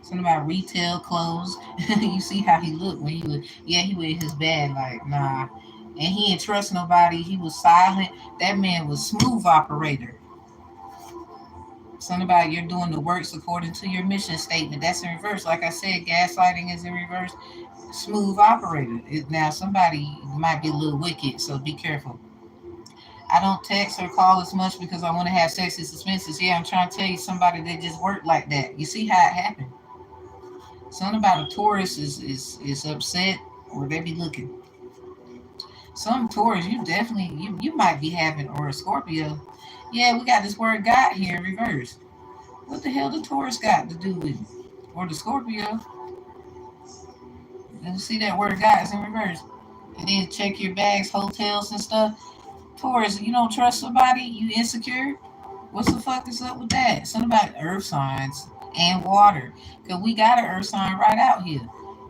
something about retail clothes. You see how he looked when he was his bad, like, nah. And he didn't trust nobody. He was silent. That man was smooth operator. Something about you're doing the works according to your mission statement. That's in reverse. Like I said, gaslighting is in reverse. Smooth operator. Now somebody might be a little wicked, so be careful. I don't text or call as much because I want to have sexy suspenses. Yeah, I'm trying to tell you somebody that just worked like that. You see how it happened. Something about a Taurus is upset or they be looking. Some Taurus, you might be having, or a Scorpio. Yeah, we got this word God here in reverse. What the hell the Taurus got to do with it? Or the Scorpio? You see that word God is in reverse. And then check your bags, hotels and stuff. Taurus, you don't trust somebody, you insecure. What's the fuck is up with that? Something about earth signs and water. Because we got an earth sign right out here.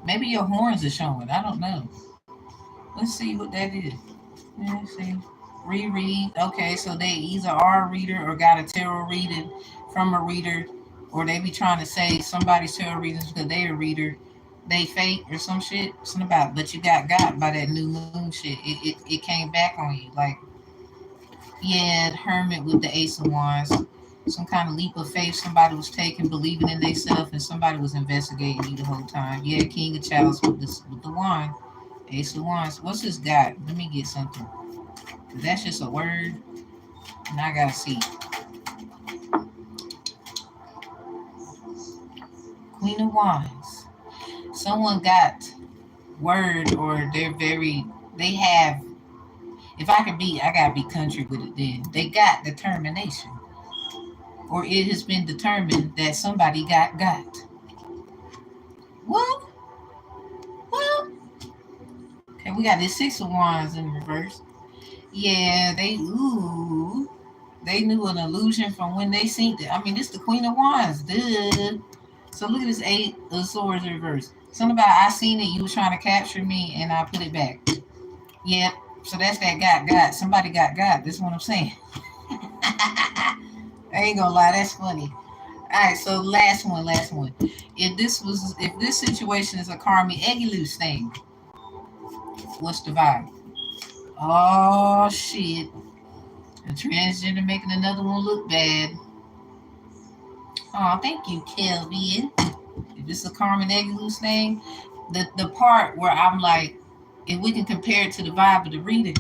Maybe your horns are showing. I don't know. Let's see what that is. Let's see. Reread. Okay, so they either are a reader or got a tarot reading from a reader, or they be trying to say somebody's tarot readings because they a reader. They fake or some shit. Something about, but you got by that new moon shit. It came back on you. Like, yeah, Hermit with the Ace of Wands. Some kind of leap of faith somebody was taking, believing in themselves, and somebody was investigating you the whole time. Yeah, King of Chalice with the wand. Ace of Wands. What's this got? Let me get something. That's just a word. And I gotta see. Queen of Wands. Someone got word, or they have, if I gotta be country with it then. They got determination. Or it has been determined that somebody got. Well, well. Okay, we got this Six of Wands in reverse. Yeah, they knew an illusion from when they seen it. I mean, this the Queen of Wands, dude. So look at this Eight of Swords in reverse. Something about I seen it, you was trying to capture me, and I put it back. Yep. So that's that got. Somebody got. That's what I'm saying. I ain't gonna lie, that's funny. All right, so last one. If this situation is a karmic eggy loose thing, what's the vibe? Oh shit. A transgender making another one look bad. Oh, thank you, Kelvin. If it's a Carmen Eglus thing, the part where I'm like, if we can compare it to the vibe of the reading,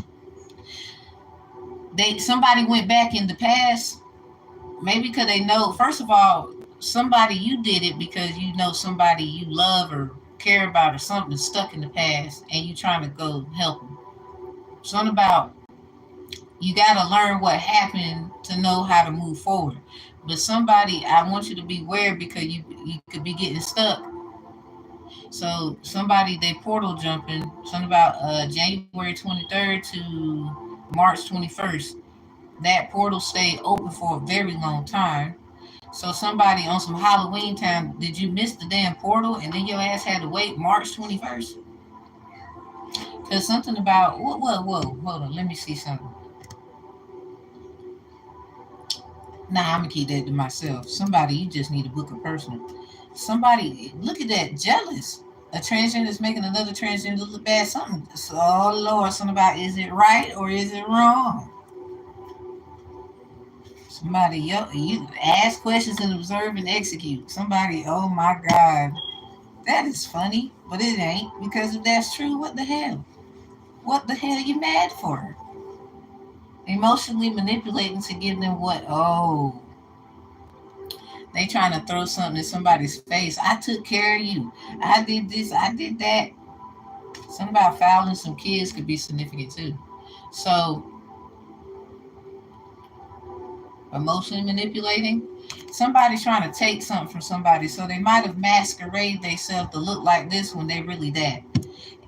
somebody went back in the past, maybe because they know. First of all, somebody you did it because you know somebody you love or care about or something stuck in the past, and you trying to go help them. Something about you got to learn what happened to know how to move forward. But somebody, I want you to be aware because you could be getting stuck. So somebody they portal jumping. Something about January 23rd to March 21st. That portal stayed open for a very long time. So somebody on some Halloween time, did you miss the damn portal and then your ass had to wait March 21st? Because something about whoa, hold on, let me see something. Nah, I'm gonna keep that to myself. Somebody, you just need to book a personal. Somebody, look at that, jealous. A transgender is making another transgender look bad. Something. Oh Lord, something about is it right or is it wrong? Somebody, you ask questions and observe and execute. Somebody, oh my God, that is funny, but it ain't because if that's true, what the hell? What the hell are you mad for? Emotionally manipulating to give them what? Oh, they trying to throw something in somebody's face. I took care of you. I did this. I did that. Something about fouling some kids could be significant too. So, emotionally manipulating. Somebody's trying to take something from somebody. So they might have masqueraded themselves to look like this when they really that.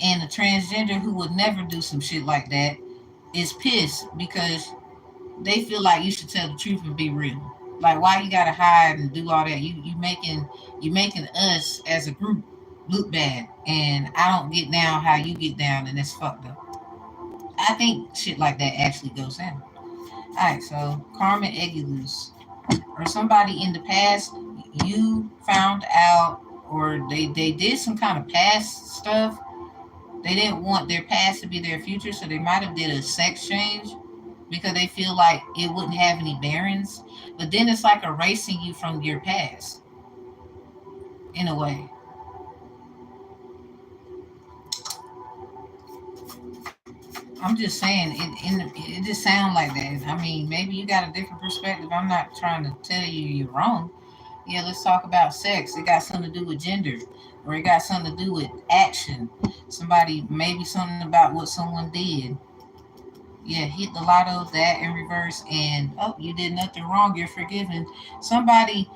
And a transgender who would never do some shit like that is pissed because they feel like you should tell the truth and be real. Like why you gotta hide and do all that? You making us as a group look bad, and I don't get down how you get down, and it's fucked up. I think shit like that actually goes down. All right, so Carmen Egulus or somebody in the past you found out, or they did some kind of past stuff. They didn't want their past to be their future, so they might have did a sex change because they feel like it wouldn't have any bearings. But then it's like erasing you from your past in a way. I'm just saying it just sounds like that. I mean, maybe you got a different perspective. I'm not trying to tell you you're wrong. Yeah, let's talk about sex. It got something to do with gender, or it got something to do with action. Somebody, maybe something about what someone did. Yeah, hit the lotto, that in reverse, and oh, you did nothing wrong. You're forgiven. Somebody,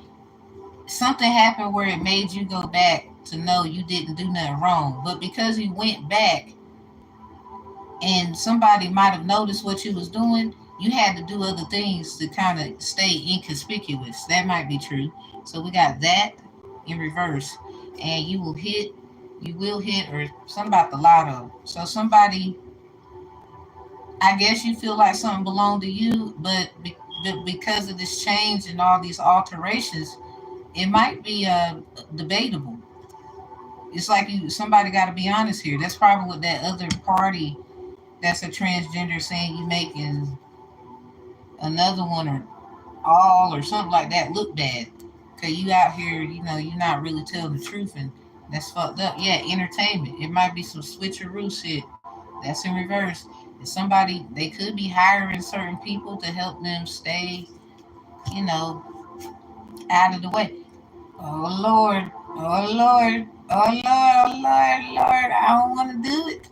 something happened where it made you go back to know you didn't do nothing wrong. But because you went back and somebody might have noticed what you was doing, you had to do other things to kind of stay inconspicuous. That might be true. So we got that in reverse. And you will hit, or something about the lotto. So somebody, I guess you feel like something belonged to you, but because of this change and all these alterations, it might be debatable. It's like somebody got to be honest here. That's probably what that other party that's a transgender saying you making another one or all or something like that look bad. Cause you out here, you're not really telling the truth, and that's fucked up. Yeah, entertainment. It might be some switcheroo shit. That's in reverse. And somebody, they could be hiring certain people to help them stay, you know, out of the way. Oh Lord, oh Lord, oh Lord, oh Lord, Lord, I don't want to do it.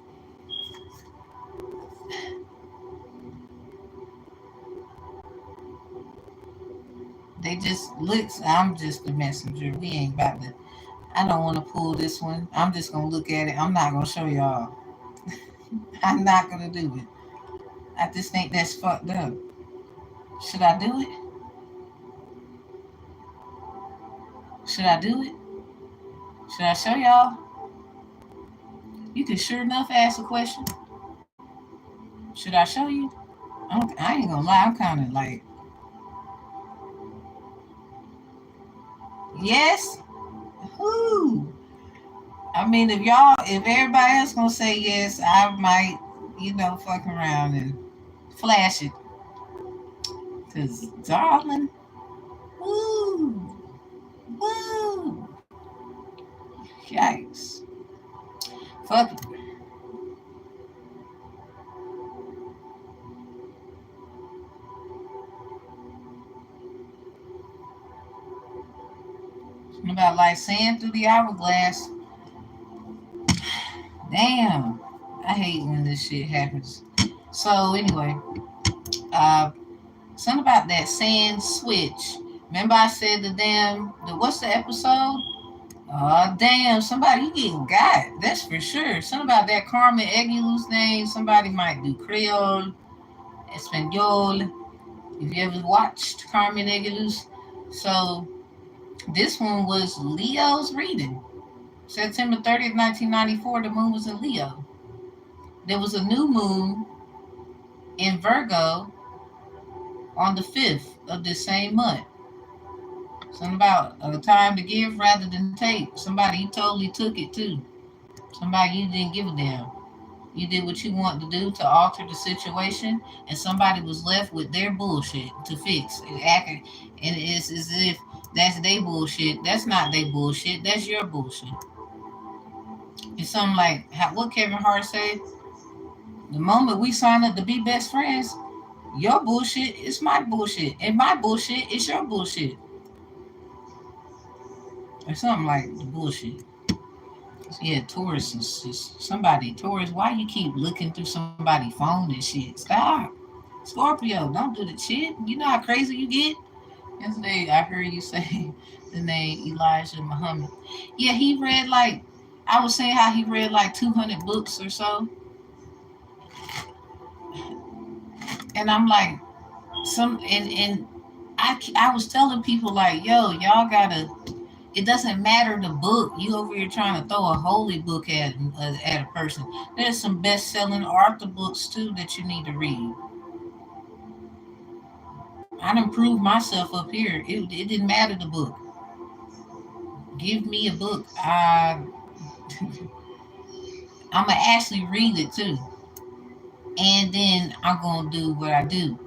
They just looks. I'm just the messenger. We ain't about to. I don't want to pull this one. I'm just gonna look at it. I'm not gonna show y'all. I'm not gonna do it. I just think that's fucked up. Should I do it? Should I do it? Should I show y'all? You can sure enough ask a question. Should I show you? I ain't gonna lie. I'm kind of like, yes. Whoo. I mean, if everybody else gonna say yes, I might, fuck around and flash it. Cause, darling, woo, woo, yikes, fuck it. Something about like sand through the hourglass. Damn, I hate when this shit happens. So anyway, uh, something about that sand switch. Remember I said what's the episode? Oh damn, somebody you getting got. That's for sure. Something about that Carmen Eguiluz name. Somebody might do Creole, Espanol. If you ever watched Carmen Eguiluz. So this one was Leo's reading. September 30th, 1994, the moon was in Leo. There was a new moon in Virgo on the 5th of this same month. Something about a time to give rather than take. Somebody, you totally took it too. Somebody, you didn't give a damn. You did what you wanted to do to alter the situation, and somebody was left with their bullshit to fix. And it's as if that's their bullshit. That's not their bullshit. That's your bullshit. It's something like what Kevin Hart said. The moment we sign up to be best friends, your bullshit is my bullshit, and my bullshit is your bullshit. Or something like the bullshit. Yeah, Taurus is just somebody. Taurus, why you keep looking through somebody's phone and shit? Stop. Scorpio, don't do the shit. You know how crazy you get? Yesterday, I heard you say the name Elijah Muhammad. Yeah, he read I was saying how he read 200 books or so. And I'm like, I was telling people yo, y'all gotta, it doesn't matter the book. You over here trying to throw a holy book at a person. There's some best-selling author books too that you need to read. I done proved myself up here. It didn't matter the book. Give me a book. I'm gonna actually read it too, and then I'm gonna do what I do.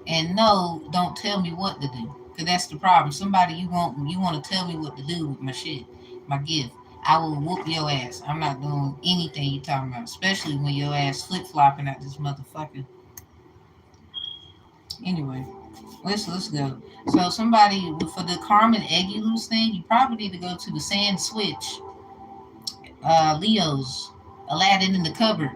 And no, don't tell me what to do, cause that's the problem. Somebody you want to tell me what to do with my shit, my gift. I will whoop your ass. I'm not doing anything you talking about, especially when your ass flip flopping at this motherfucker. Anyway, let's go. So somebody for the Carmen Eguiluz thing, you probably need to go to the Sand Switch. Leo's Aladdin in the Cupboard.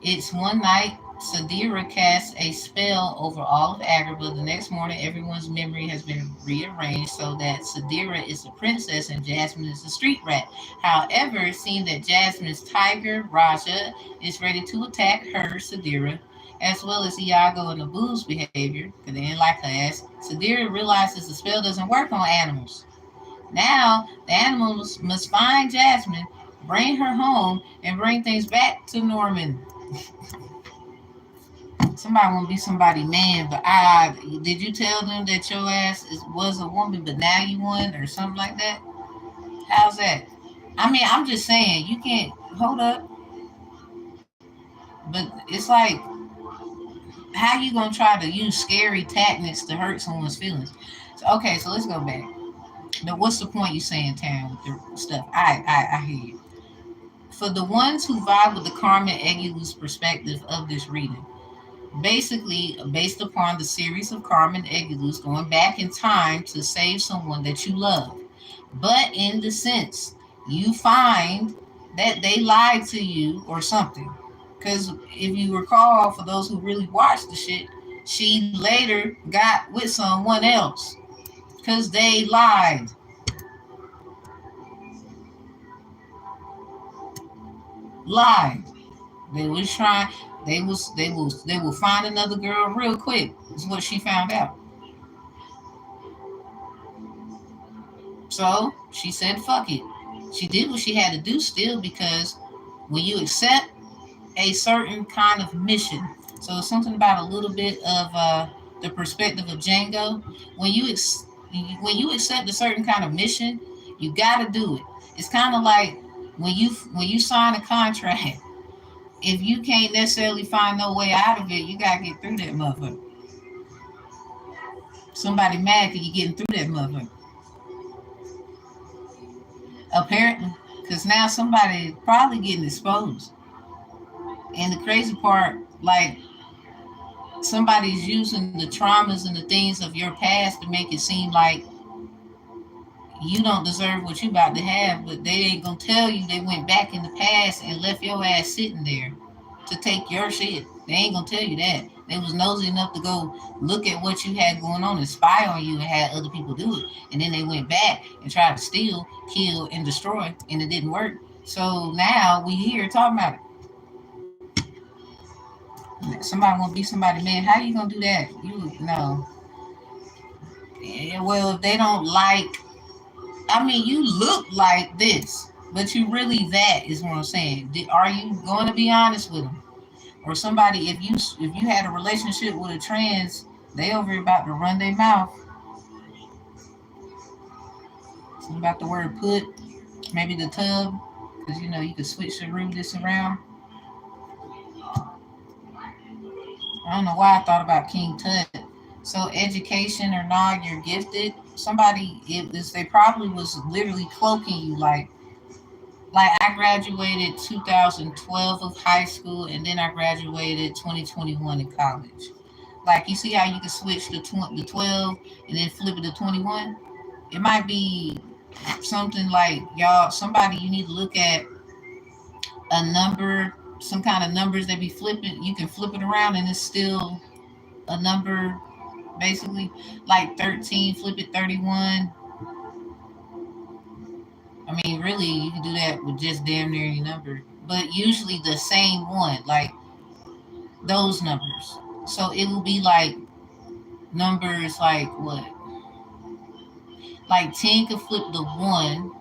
It's one night Sadira casts a spell over all of Agrabah. The next morning, everyone's memory has been rearranged so that Sadira is the princess and Jasmine is the street rat. However, seeing that Jasmine's tiger, Raja, is ready to attack her, Sadira, as well as Iago and Abu's behavior, because they didn't like her ass, Sadira realizes the spell doesn't work on animals. Now, the animals must find Jasmine, bring her home, and bring things back to Norman. Somebody want to be somebody man, but did you tell them that your ass was a woman, but now you won or something like that? How's that? I mean, I'm just saying you can't hold up, but it's like how you gonna try to use scary tactics to hurt someone's feelings? So, okay, so let's go back. Now, what's the point you saying, Taryn, with the stuff? I hear you. For the ones who vibe with the karmic Egulus perspective of this reading, basically based upon the series of Carmen Egulus going back in time to save someone that you love. But in the sense, you find that they lied to you or something. Because if you recall, for those who really watched the shit, she later got with someone else because they lied. Lied. They was trying. They will find another girl real quick. Is what she found out. So she said, fuck it. She did what she had to do still because when you accept a certain kind of mission, so it's something about a little bit of the perspective of Django. When you when you accept a certain kind of mission, you got to do it. It's kind of like when you sign a contract. If you can't necessarily find no way out of it, you got to get through that motherfucker. Somebody mad because you getting through that motherfucker. Apparently, because now somebody probably getting exposed. And the crazy part, like somebody's using the traumas and the things of your past to make it seem like you don't deserve what you about to have, but they ain't gonna tell you they went back in the past and left your ass sitting there to take your shit. They ain't gonna tell you that. They was nosy enough to go look at what you had going on and spy on you and had other people do it. And then they went back and tried to steal, kill, and destroy, and it didn't work. So now we here talking about it. Somebody want to be somebody, man. How you gonna do that? You know. Well, if they don't like, I mean, you look like this, but you really that is what I'm saying. Are you going to be honest with them? Or somebody, if you had a relationship with a trans, they over here about to run their mouth. Something about the word put, maybe the tub, because you could switch the root this around. I don't know why I thought about King Tut. So education or not, you're gifted. Somebody, they probably was literally cloaking you like I graduated 2012 of high school, and then I graduated 2021 in college. Like you see how you can switch the 12 and then flip it to 21. It might be something like y'all. Somebody you need to look at a number, some kind of numbers that be flipping. You can flip it around and it's still a number, basically like 13. Flip it 31. I mean, really, you can do that with just damn near any number, but usually the same one, like those numbers. So it will be like numbers like what? Like 10 can flip the 1,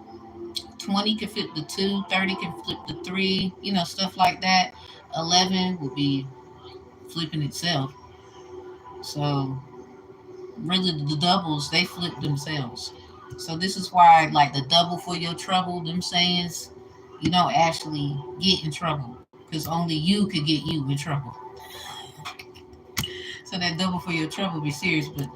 20 can flip the 2, 30 can flip the 3, stuff like that. 11 will be flipping itself. So really, the doubles, they flip themselves. So this is why, like the double for your trouble, them sayings, you don't actually get in trouble because only you could get you in trouble. So that double for your trouble be serious, but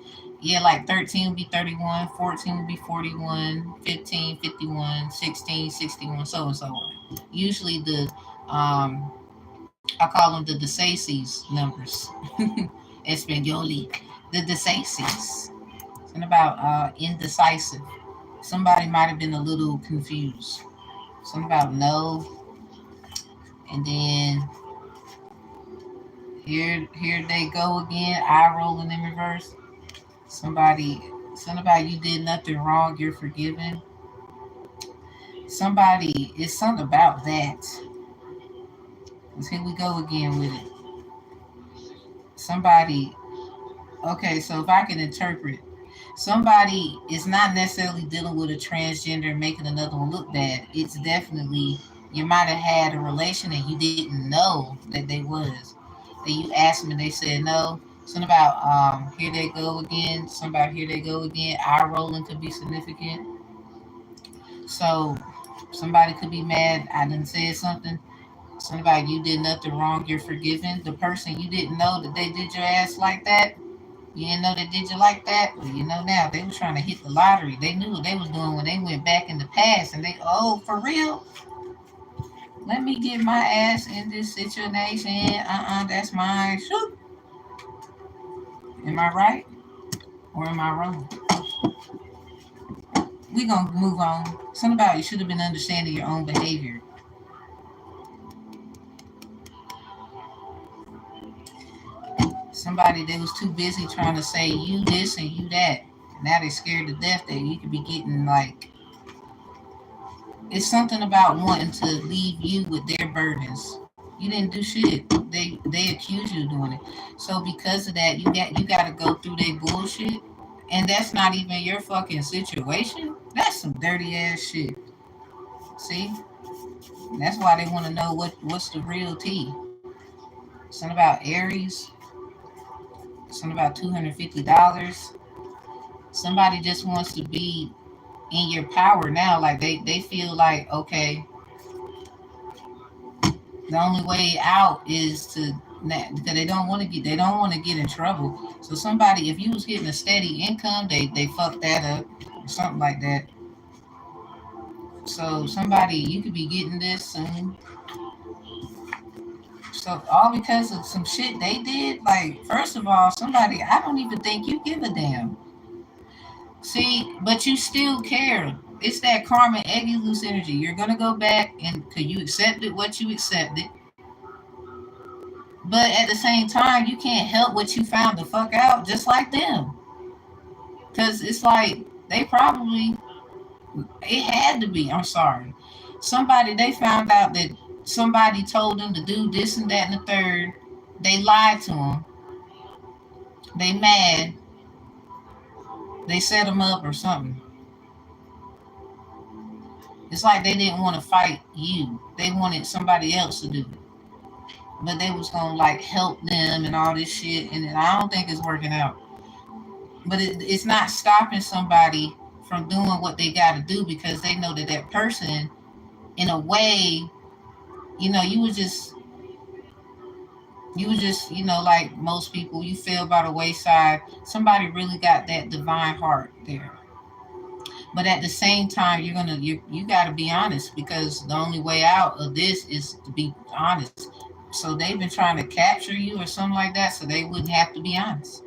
yeah, like 13 would be 31, 14 would be 41, 15, 51, 16, 61, so and so on. Usually I call them the DeSaces numbers. Espanoli. The DeSaces. And about indecisive. Somebody might have been a little confused. Something about no, and then Here they go again. Eye rolling in reverse. Somebody you did nothing wrong. You're forgiven. Somebody, it's something about that. Cause here we go again with it. Somebody. Okay, so if I can interpret, somebody is not necessarily dealing with a transgender and making another one look bad. It's definitely you might have had a relation and you didn't know that they was. That you asked them and they said no. Something about here they go again. Somebody here they go again. Eye rolling could be significant. So somebody could be mad. I didn't say something. Somebody you did nothing wrong. You're forgiven. The person you didn't know that they did your ass like that. You didn't know they did you like that? Well, you know now. They was trying to hit the lottery. They knew what they was doing when they went back in the past and they, oh, for real? Let me get my ass in this situation. That's mine. Shoot. Am I right? Or am I wrong? We gonna move on. Something about you should have been understanding your own behavior. Somebody that was too busy trying to say you this and you that. Now they scared to death that you could be getting like, it's something about wanting to leave you with their burdens. You didn't do shit. They accuse you of doing it. So because of that, you got to go through their bullshit, and that's not even your fucking situation. That's some dirty ass shit. See, that's why they want to know what's the real tea. Something about Aries. Something about $250. Somebody just wants to be in your power now. Like they feel like, okay, the only way out is to, because they don't want to get in trouble. So somebody, if you was getting a steady income, they fuck that up or something like that. So somebody, you could be getting this soon. So all because of some shit they did. Like, first of all, somebody, I don't even think you give a damn. See, but you still care. It's that karma eggy loose energy. You're gonna go back and cause you accepted what you accepted. But at the same time, you can't help what you found the fuck out, just like them. Cause it's like they probably, it had to be. I'm sorry. Somebody, they found out that somebody told them to do this and that and the third. They lied to them. They mad. They set them up or something. It's like they didn't want to fight you. They wanted somebody else to do it. But they was gonna like help them and all this shit, and I don't think it's working out. But it's not stopping somebody from doing what they got to do because they know that that person, in a way, you was just like most people, you fell by the wayside. Somebody really got that divine heart there. But at the same time, you got to be honest because the only way out of this is to be honest. So they've been trying to capture you or something like that, so they wouldn't have to be honest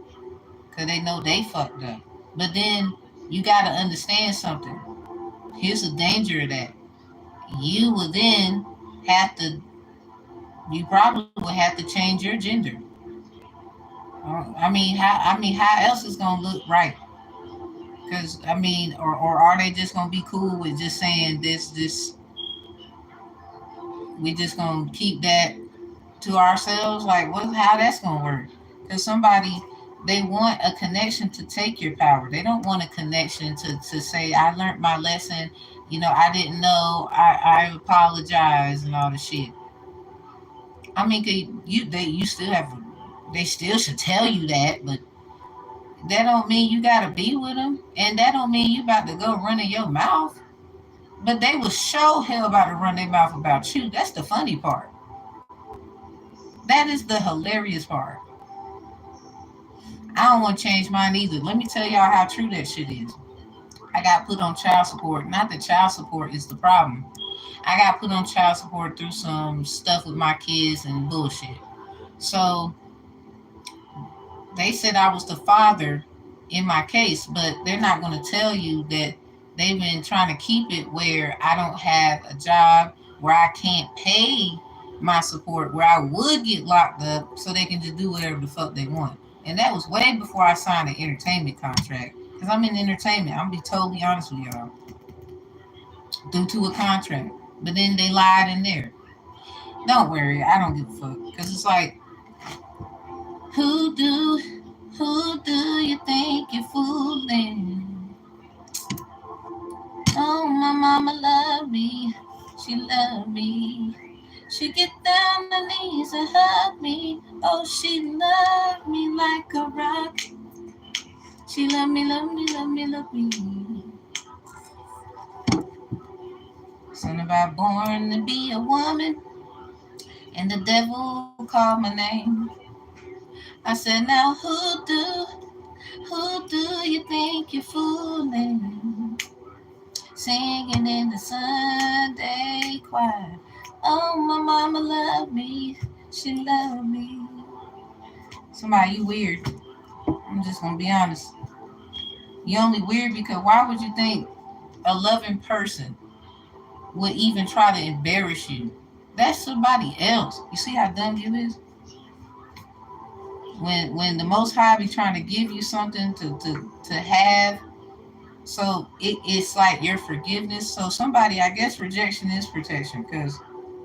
because they know they fucked up. But then you got to understand something. Here's the danger of that. You will then have to. You probably will have to change your gender. How else is gonna look right? Because or are they just gonna be cool with just saying this? We just gonna keep that to ourselves? Like, what? How that's gonna work? Because somebody, they want a connection to take your power. They don't want a connection to say, I learned my lesson. I didn't know. I apologize and all the shit. I mean, you still have. They still should tell you that, but that don't mean you gotta be with them, and that don't mean you about to go running your mouth. But they will show hell about to run their mouth about you. That's the funny part. That is the hilarious part. I don't want to change mine either. Let me tell y'all how true that shit is. I got put on child support. Not that child support is the problem. I got put on child support through some stuff with my kids and bullshit. So they said I was the father in my case, but they're not going to tell you that they've been trying to keep it where I don't have a job, where I can't pay my support where I would get locked up so they can just do whatever the fuck they want. And that was way before I signed an entertainment contract. Because I'm in entertainment. I'm going to be totally honest with y'all. Due to a contract. But then they lied in there. Don't worry. I don't give a fuck. Because it's like, who do, who do you think you're fooling? Oh, my mama loved me. She loved me. She get down on her knees and hug me. Oh, she loved me like a rock. She loved me, loved me, loved me, loved me. Something about born to be a woman, and the devil called my name. I said, now who do you think you're fooling? Singing in the Sunday choir. Oh, my mama loved me. She loved me. Somebody, you weird. I'm just gonna be honest. You only weird because why would you think a loving person would even try to embarrass you? That's somebody else. You see how dumb you is? When the Most High be trying to give you something to have, so it's like your forgiveness. So somebody, I guess rejection is protection, because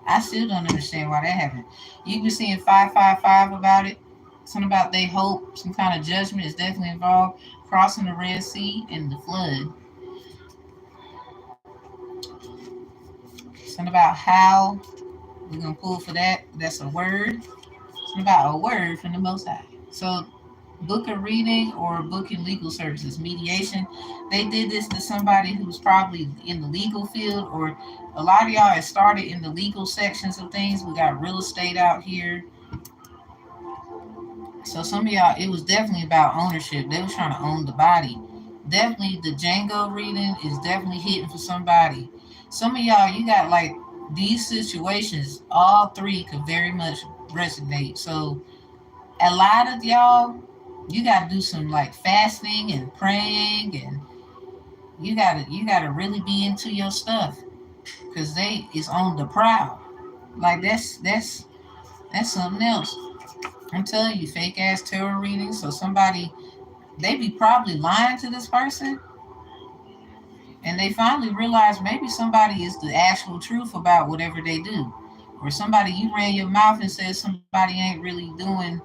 I still don't understand why that happened. You be seeing 555 about it. Something about they hope some kind of judgment is definitely involved. Crossing the Red Sea and the flood. Something about how we're gonna pull for that. That's a word. Something about a word from the Most High. So book a reading or booking legal services, mediation. They did this to somebody who's probably in the legal field, or a lot of y'all have started in the legal sections of things. We got real estate out here. So some of y'all, it was definitely about ownership. They was trying to own the body. Definitely the Django reading is definitely hitting for somebody. Some of y'all, you got like these situations, all three could very much resonate. So a lot of y'all, you gotta do some like fasting and praying, and you gotta really be into your stuff, because they is on the prowl. Like that's something else. I'm telling you, fake ass tarot readings. So somebody, they be probably lying to this person, and they finally realize maybe somebody is the actual truth about whatever they do, or somebody you ran your mouth and said somebody ain't really doing,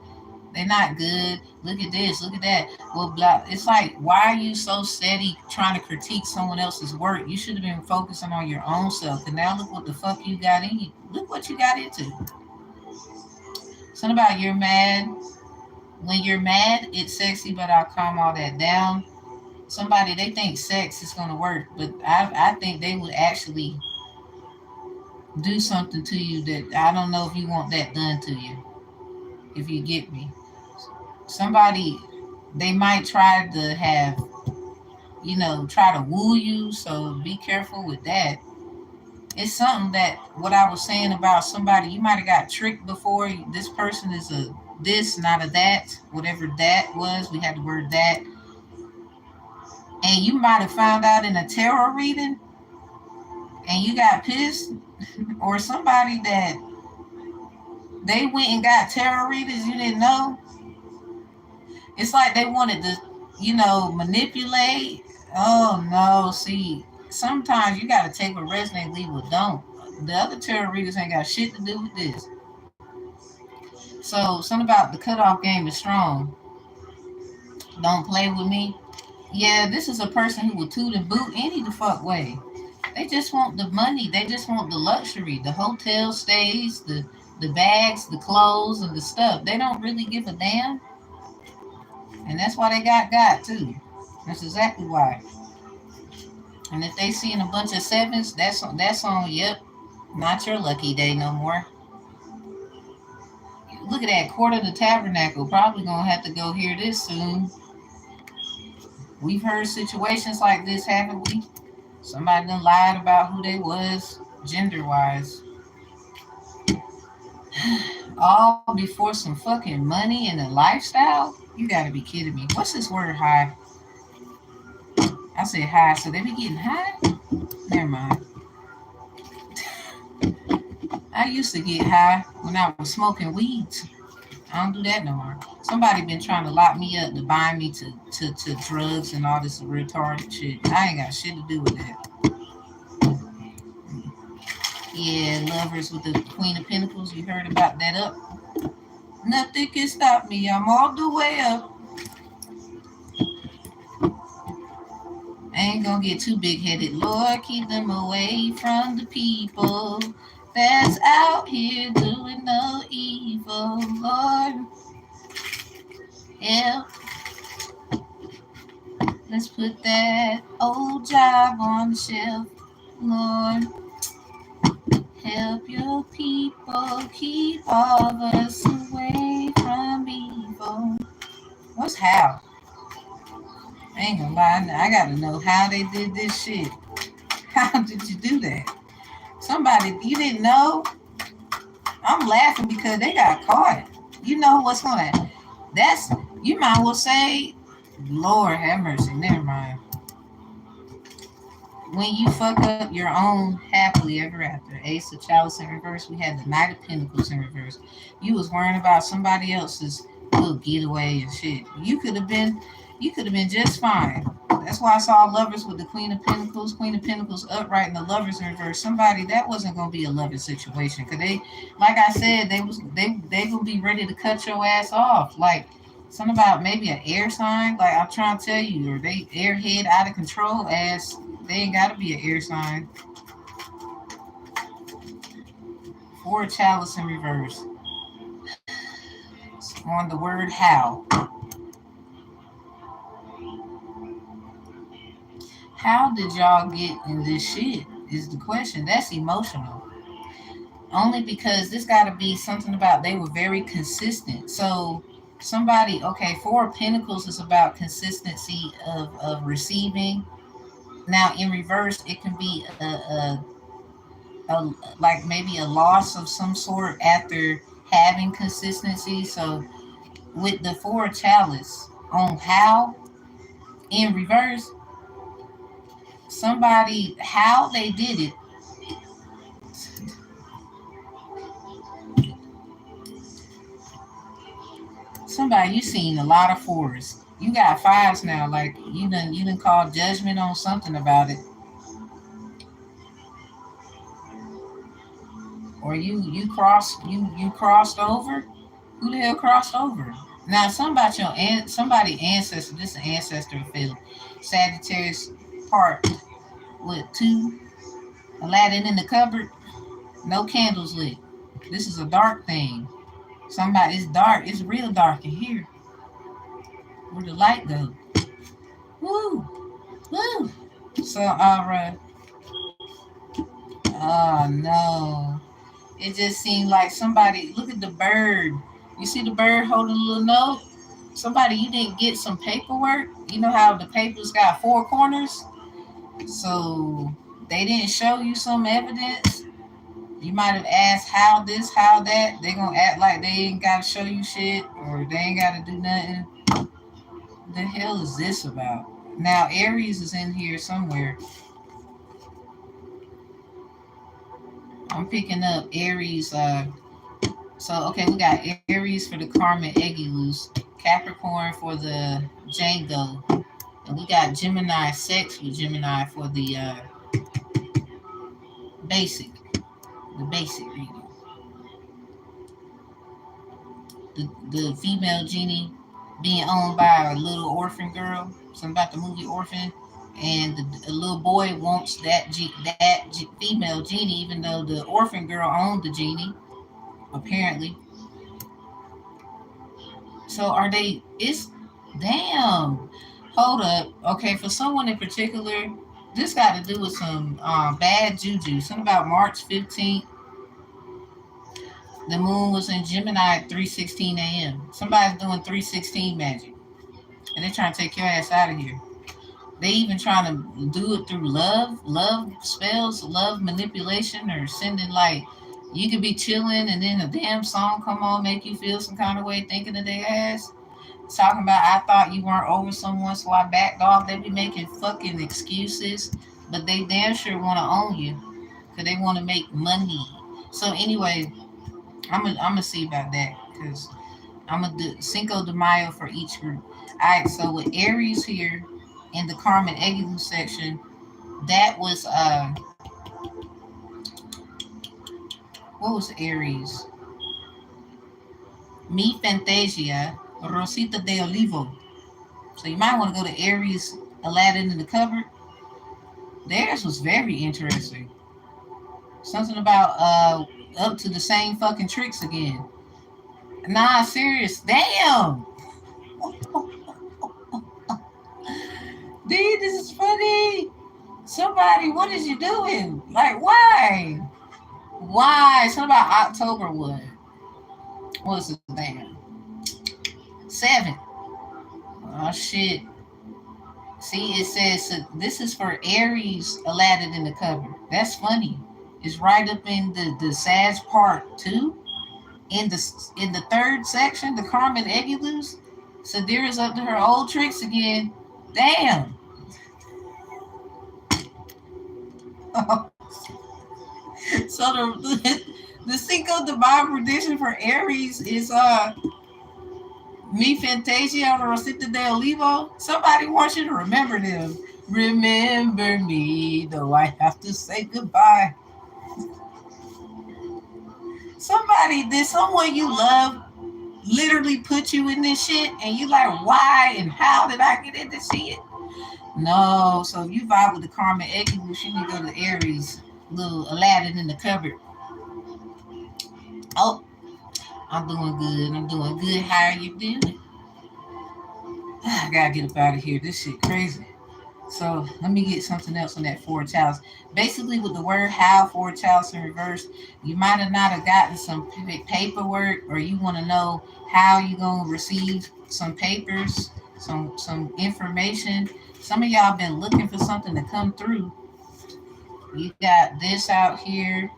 they're not good. Look at this, look at that. Well, blah. It's like, why are you so steady trying to critique someone else's work? You should have been focusing on your own self. And now look what the fuck you got in you. Look what you got into. Something about you're mad. When you're mad, it's sexy, but I'll calm all that down. Somebody, they think sex is gonna work, but I think they would actually do something to you that I don't know if you want that done to you. If you get me. Somebody, they might try to have, try to woo you, so be careful with that. It's something that what I was saying about somebody, you might have got tricked before. This person is a this, not a that, whatever that was. We had the word that. And you might have found out in a tarot reading and you got pissed, or somebody that they went and got tarot readers you didn't know. It's like they wanted to, manipulate. Oh no, see, sometimes you gotta take what resonates, leave what don't. The other tarot readers ain't got shit to do with this. So something about the cutoff game is strong. Don't play with me. Yeah, this is a person who will toot and boot any the fuck way. They just want the money. They just want the luxury, the hotel stays, the bags, the clothes, and the stuff. They don't really give a damn, and that's why they got too. That's exactly why. And if they seeing a bunch of sevens, that's on. Yep, not your lucky day no more. Look at that, Court of the Tabernacle. Probably gonna have to go hear this soon. We've heard situations like this, haven't we? Somebody done lied about who they was, gender wise. All before some fucking money and a lifestyle? You gotta be kidding me. What's this word, high? I said high, so they be getting high? Never mind. I used to get high when I was smoking weed. I don't do that no more. Somebody been trying to lock me up to bind me to drugs and all this retarded shit. I ain't got shit to do with that. Yeah, lovers with the Queen of Pentacles. You heard about that up? Nothing can stop me. I'm all the way up. I ain't gonna get too big headed. Lord, keep them away from the people that's out here doing no evil. Lord, help. Let's put that old job on the shelf. Lord, help your people keep all of us away from evil. What's how? I ain't gonna lie, I gotta know how they did this shit. How did you do that? Somebody, you didn't know? I'm laughing because they got caught. You know what's gonna, that's, you might well say, Lord have mercy, never mind. When you fuck up your own happily ever after, Ace of Chalice in reverse, we had the Knight of Pentacles in reverse. You was worrying about somebody else's little getaway and shit. You could have been just fine. That's why I saw lovers with the Queen of Pentacles upright, and the lovers in reverse. Somebody that wasn't gonna be a loving situation, cause they, like I said, they gonna be ready to cut your ass off. Like something about maybe an air sign. Like I'm trying to tell you, or they airhead out of control ass. They ain't gotta be an air sign. Four chalice in reverse. On the word how. How did y'all get in this shit is the question. That's emotional. Only because this got to be something about they were very consistent. So somebody, okay, Four of Pentacles is about consistency of receiving. Now in reverse, it can be a like maybe a loss of some sort after having consistency. So with the Four of Chalice on how in reverse, somebody how they did it. Somebody you seen a lot of fours. You got fives now. Like you done call judgment on something about it, or you crossed over. Who the hell crossed over? Now somebody ancestor. This is an ancestor field. Sagittarius part with two. Aladdin in the cupboard. No candles lit. This is a dark thing. Somebody it's dark. It's real dark in here. Where the light go? Woo! Woo! So, alright. Oh no. It just seemed like somebody, look at the bird. You see the bird holding a little note? Somebody, you didn't get some paperwork? You know how the papers got four corners? So, they didn't show you some evidence? You might have asked how this, how that. They gonna act like they ain't gotta show you shit or they ain't gotta do nothing. The hell is this about? Now Aries is in here somewhere. I'm picking up Aries. So okay, we got Aries for the karmic Egulus, Capricorn for the Django, and we got Gemini sex with Gemini for the basic, the basic reading. The female genie being owned by a little orphan girl. Something about the movie Orphan. And the little boy wants that female genie, even though the orphan girl owned the genie, apparently. So are they? It's damn. Hold up. Okay, for someone in particular, this got to do with some bad juju. Something about March 15th. The moon was in Gemini at 3:16 a.m. Somebody's doing 3:16 magic, and they're trying to take your ass out of here. They even trying to do it through love spells, love manipulation, or sending like you could be chilling and then a damn song come on, make you feel some kind of way, thinking of their ass. Talking about I thought you weren't over someone, so I backed off. They be making fucking excuses, but they damn sure want to own you because they want to make money. So anyway, I'm gonna see about that because I'm gonna do Cinco de Mayo for each group. All right. So with Aries here in the Carmen Egilu section, that was what was Aries? Mi Fantasia, Rosita de Olivo. So you might want to go to Aries, Aaladin in the cupboard. Theirs was very interesting. Something about up to the same fucking tricks again. Nah, serious. Damn. Dude, this is funny. Somebody, what is you doing? Like, why? Why? Something about October what? What's the damn? 7. Oh shit. See, it says this is for Aries, Aaladin in the cover. That's funny. It's right up in the Sag part too. In the third section, the Carmen Egulus. Sadira's up to her old tricks again. Damn. So the Cinco de Mayo prediction for Aries is Mi Fantasia or Rosita de Olivo. Somebody wants you to remember them. Remember me, though I have to say goodbye. Somebody, did someone you love literally put you in this shit and you like, why and how did I get into shit? No, so if you vibe with the Karma Egulus, you need to go to Aries, little Aaladin in the cupboard. Oh, I'm doing good. I'm doing good. How are you doing? I gotta get up out of here. This shit crazy. So let me get something else on that four chalice. Basically, with the word how four chalice in reverse, you might have not have gotten some paperwork, or you want to know how you gonna receive some papers, some information. Some of y'all been looking for something to come through. You got this out here.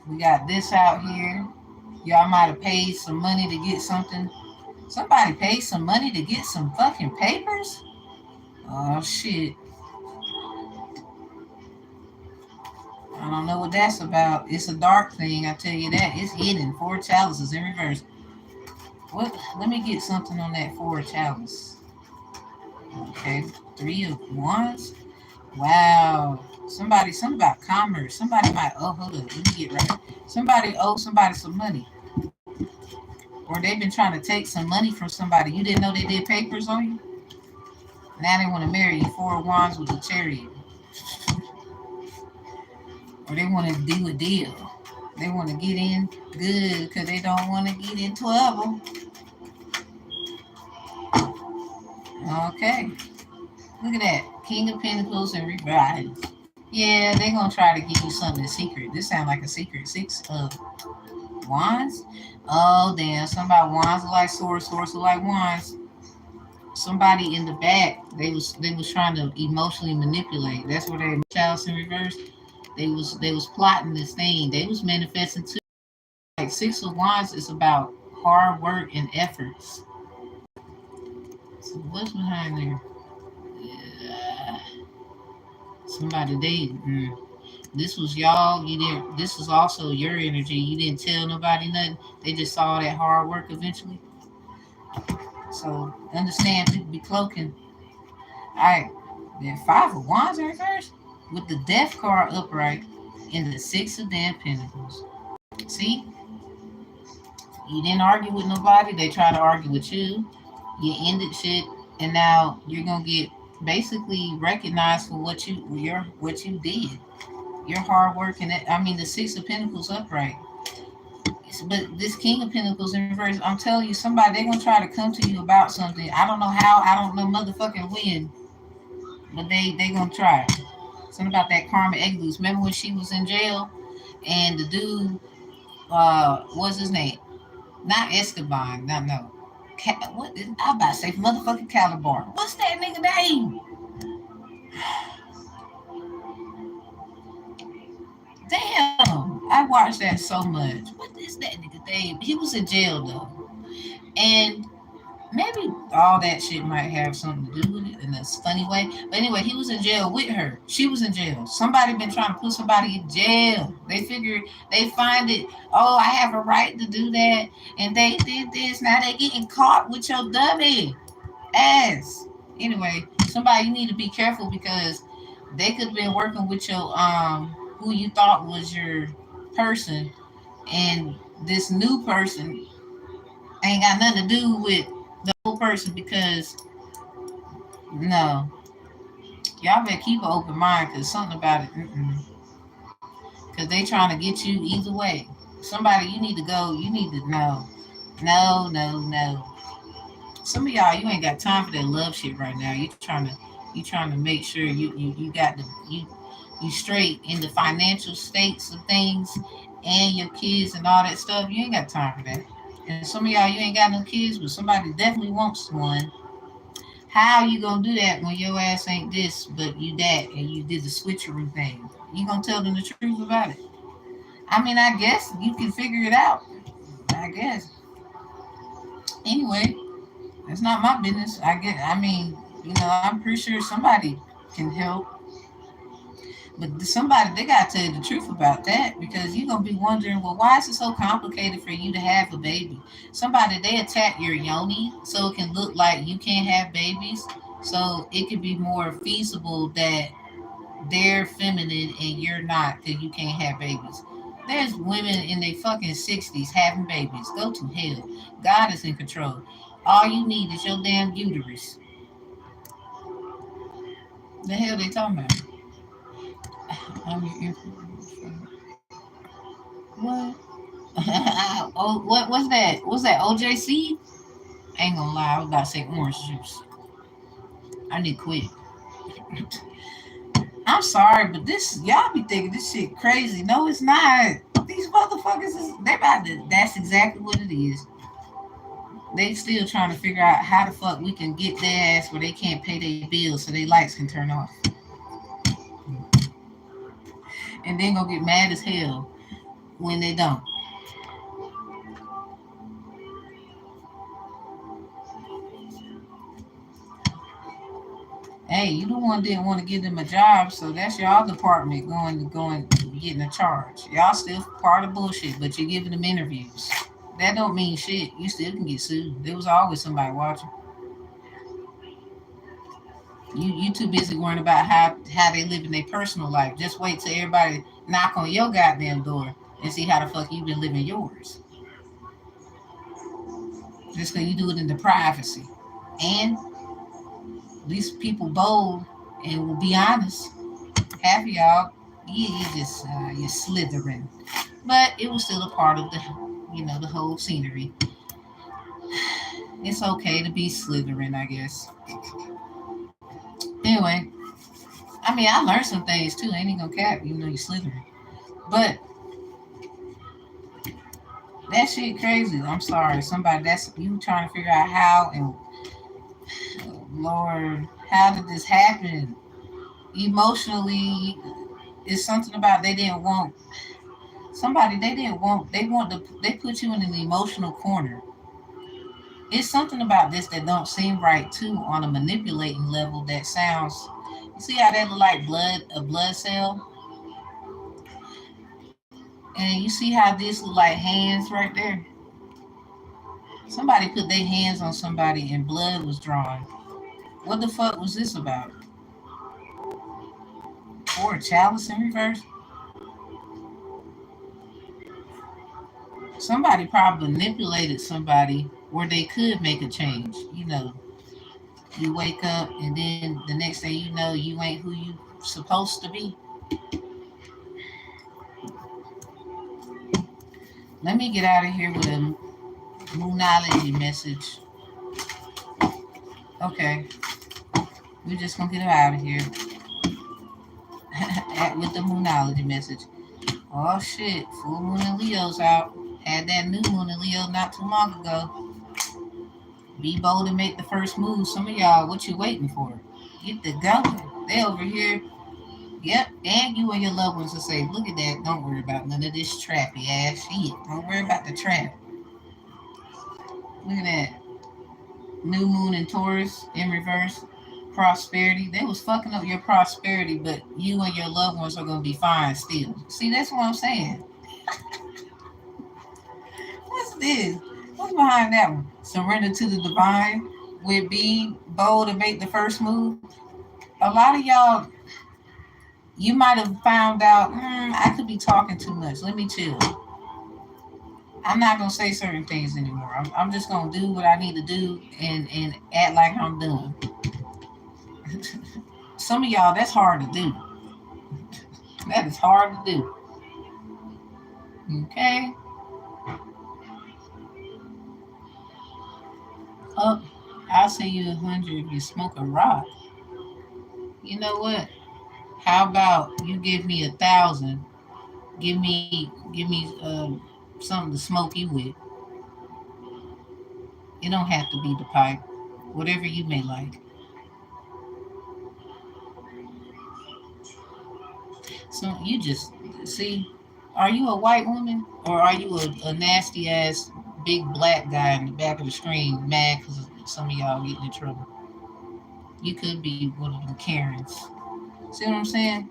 We got this out here. Y'all might have paid some money to get something. Somebody paid some money to get some fucking papers? Oh shit. I don't know what that's about. It's a dark thing, I tell you that. It's hidden. Four chalices in reverse. What? Let me get something on that four chalice. Okay. 3 of wands. Wow. Something about commerce. Somebody might, oh, hold up. Let me get right. Somebody owed somebody some money. Or they've been trying to take some money from somebody. You didn't know they did papers on you? Now they want to marry you. 4 of wands with a chariot. Or they want to do a deal. They want to get in good because they don't want to get in trouble. Okay. Look at that. King of Pentacles and revive. Yeah, they're going to try to give you something secret. This sounds like a secret. 6 of wands. Oh, damn. Somebody wands are like swords. Swords are like wands. Somebody in the back, they was trying to emotionally manipulate. That's where they chalice in reverse. They was plotting this thing. They was manifesting too. Like 6 of wands is about hard work and efforts. So what's behind there? Yeah. Somebody dating. This was y'all. You didn't. This is also your energy. You didn't tell nobody nothing. They just saw that hard work eventually. So understand, people be cloaking. All right, then 5 of wands in reverse with the death card upright and the 6 of damn pentacles. See, you didn't argue with nobody. They try to argue with you. You ended shit, and now you're gonna get basically recognized for what you did. Your hard work and I mean the 6 of pentacles upright. But this King of Pentacles in reverse, I'm telling you, somebody they're gonna try to come to you about something. I don't know how, I don't know motherfucking when, but they gonna try. Something about that Karma Egulus. Remember when she was in jail and the dude, what's his name? Not Esteban, no. What is, I'm about to say motherfucking Calabar. What's that nigga name? Damn, I watched that so much. What is that nigga name? He was in jail though, and Maybe all that shit might have something to do with it in a funny way. But anyway, he was in jail with her. She was in jail. Somebody been trying to put somebody in jail. They figured they find it. Oh, I have a right to do that, and they did this. Now they getting caught with your dummy ass. Anyway, somebody you need to be careful because they could have been working with your who you thought was your person, and this new person ain't got nothing to do with the old person because no, y'all better keep an open mind because something about it, because they trying to get you either way. Somebody you need to go, you need to know. No, no, no. Some of y'all, you ain't got time for that love shit right now. You trying to make sure you got the you straight in the financial states of things and your kids and all that stuff. You ain't got time for that. And some of y'all, you ain't got no kids, but somebody definitely wants one. How you gonna do that when your ass ain't this, but you that, and you did the switcheroo thing? You gonna tell them the truth about it? I mean, I guess you can figure it out. I guess. Anyway, it's not my business. I get. I mean, I'm pretty sure somebody can help, but somebody they gotta tell you the truth about that because you're gonna be wondering, well, why is it so complicated for you to have a baby? Somebody they attack your yoni so it can look like you can't have babies, so it could be more feasible that they're feminine and you're not because you can't have babies. There's women in their fucking 60s having babies. Go to hell. God is in control. All you need is your damn uterus. The hell they talking about? I'm your what? Oh, what's that? What's that? OJC? I ain't gonna lie. I was about to say orange juice. I need to quit. I'm sorry, but this y'all be thinking this shit crazy. No, it's not. These motherfuckers is they about to. That's exactly what it is. They still trying to figure out how the fuck we can get their ass where they can't pay their bills so their lights can turn off, and then gonna get mad as hell when they don't. Hey, you the one didn't want to give them a job, so that's y'all department going getting a charge. Y'all still part of bullshit, but you're giving them interviews. That don't mean shit. You still can get sued. There was always somebody watching. You too busy worrying about how they live in their personal life. Just wait till everybody knock on your goddamn door and see how the fuck you been living yours. Just because you do it in the privacy. And these people bold and will be honest. Half of y'all, you just you're slithering, but it was still a part of the whole scenery. It's okay to be slithering, I guess. Anyway, I mean, I learned some things too. Ain't even gonna cap, even though you're slithering. But that shit crazy. I'm sorry, somebody that's you trying to figure out how and Lord, how did this happen? Emotionally, it's something about they didn't want somebody they didn't want they want to they put you in an emotional corner. It's something about this that don't seem right too on a manipulating level that sounds you see how they look like a blood cell, and you see how this look like hands right there. Somebody put their hands on somebody and blood was drawn. What the fuck was this about? Or a chalice in reverse? Somebody probably manipulated somebody where they could make a change. You wake up and then the next thing you know, you ain't who you supposed to be. Let me get out of here with a moonology message. Okay, we're just gonna get out of here with the moonology message. Oh shit, full moon in Leo's out. Had that new moon in Leo not too long ago. Be bold and make the first move. Some of y'all, what you waiting for? Get the going. They over here. Yep, and you and your loved ones will say, look at that. Don't worry about none of this trappy ass shit. Don't worry about the trap. Look at that. New moon in Taurus in reverse. Prosperity. They was fucking up your prosperity, but you and your loved ones are gonna be fine still. See, that's what I'm saying. What's this? What's behind that one? Surrender to the divine with being bold and make the first move. A lot of y'all, you might have found out, I could be talking too much. Let me chill. I'm not gonna say certain things anymore. I'm just gonna do what I need to do and act like I'm done. Some of y'all, that's hard to do. That is hard to do. Okay. Oh, I'll send you 100 if you smoke a rock. You know what? How about you give me 1,000? Give me something to smoke you with. It don't have to be the pipe. Whatever you may like. So you just see, are you a white woman or are you a nasty ass big black guy in the back of the screen mad because some of y'all getting in trouble? You could be one of them Karens. See what I'm saying?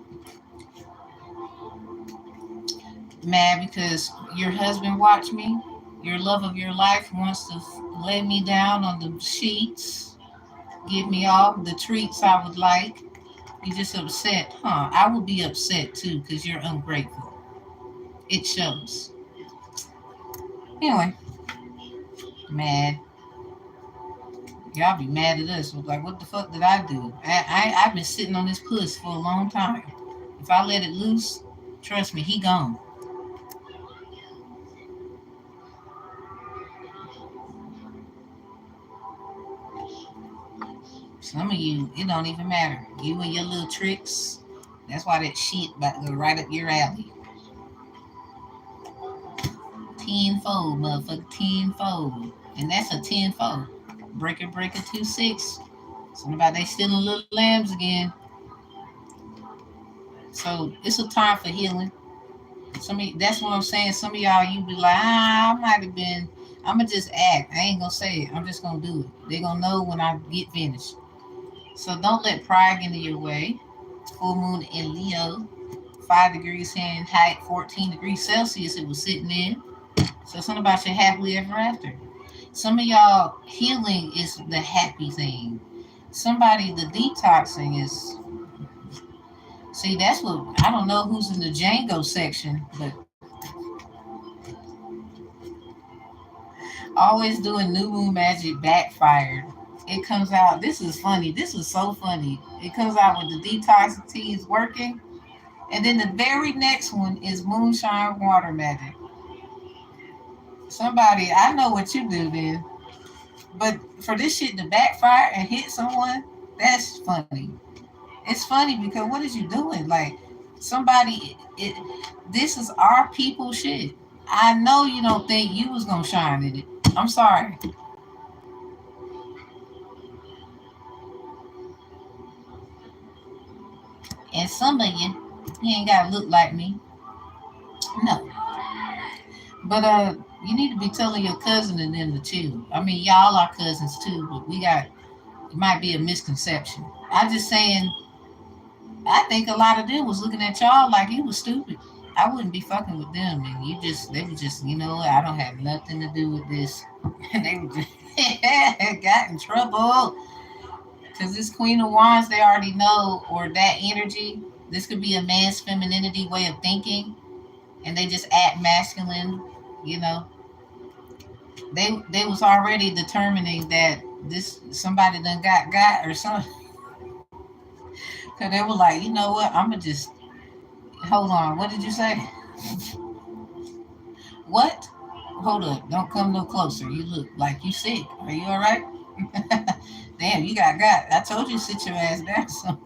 Mad because your husband watched me. Your love of your life wants to lay me down on the sheets, give me all the treats I would like. You just upset, huh? I would be upset too because you're ungrateful. It shows. Anyway, mad. Y'all be mad at us. Like, what the fuck did I do? I've been sitting on this puss for a long time. If I let it loose, trust me, he gone. Some of you, it don't even matter. You and your little tricks. That's why that shit about to go right up your alley. Tenfold, motherfucker, tenfold. And that's a tenfold. Breaker, 2-6. Somebody they stealing little lambs again. So it's a time for healing. That's what I'm saying. Some of y'all, you be like, I might have been. I'ma just act. I ain't gonna say it. I'm just gonna do it. They gonna know when I get finished. So don't let pride get in your way. Full moon in Leo, 5 degrees Fahrenheit, 14 degrees Celsius. It was sitting in. So something about your happily ever after. Some of y'all healing is the happy thing. Somebody the detoxing is. See, that's what I don't know who's in the Django section, but always doing new moon magic backfired. It comes out. This is funny. This is so funny. It comes out with the detox tea is working, and then the very next one is moonshine water magic. Somebody, I know what you do then, but for this shit to backfire and hit someone, that's funny. It's funny because what is you doing? Like somebody, this is our people shit. I know you don't think you was gonna shine in it. I'm sorry. And some of you ain't gotta look like me. No. But you need to be telling your cousin and them to chill. I mean, y'all are cousins too, but it might be a misconception. I'm just saying, I think a lot of them was looking at y'all like you was stupid. I wouldn't be fucking with them, and they were just, I don't have nothing to do with this. And they were just got in trouble. Because this Queen of Wands, they already know, or that energy, this could be a man's femininity way of thinking, and they just act masculine, you know. They was already determining that this somebody done got or something. Because they were like, you know what, I'm going to just, hold on, what did you say? What? Hold up, don't come no closer. You look like you sick. Are you all right? Damn, you got. I told you to sit your ass down. So.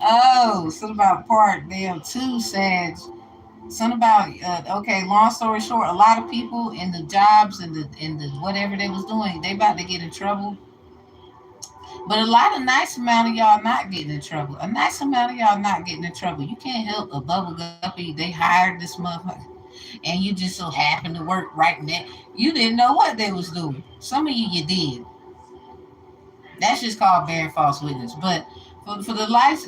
Oh, something about part damn two Sag. Something about okay. Long story short, a lot of people in the jobs and the whatever they was doing, they about to get in trouble. But a lot of nice amount of y'all not getting in trouble. A nice amount of y'all not getting in trouble. You can't help a bubble guppy. They hired this motherfucker, and you just so happen to work right in there. You didn't know what they was doing. Some of you did. That's just called bearing false witness. But for the nice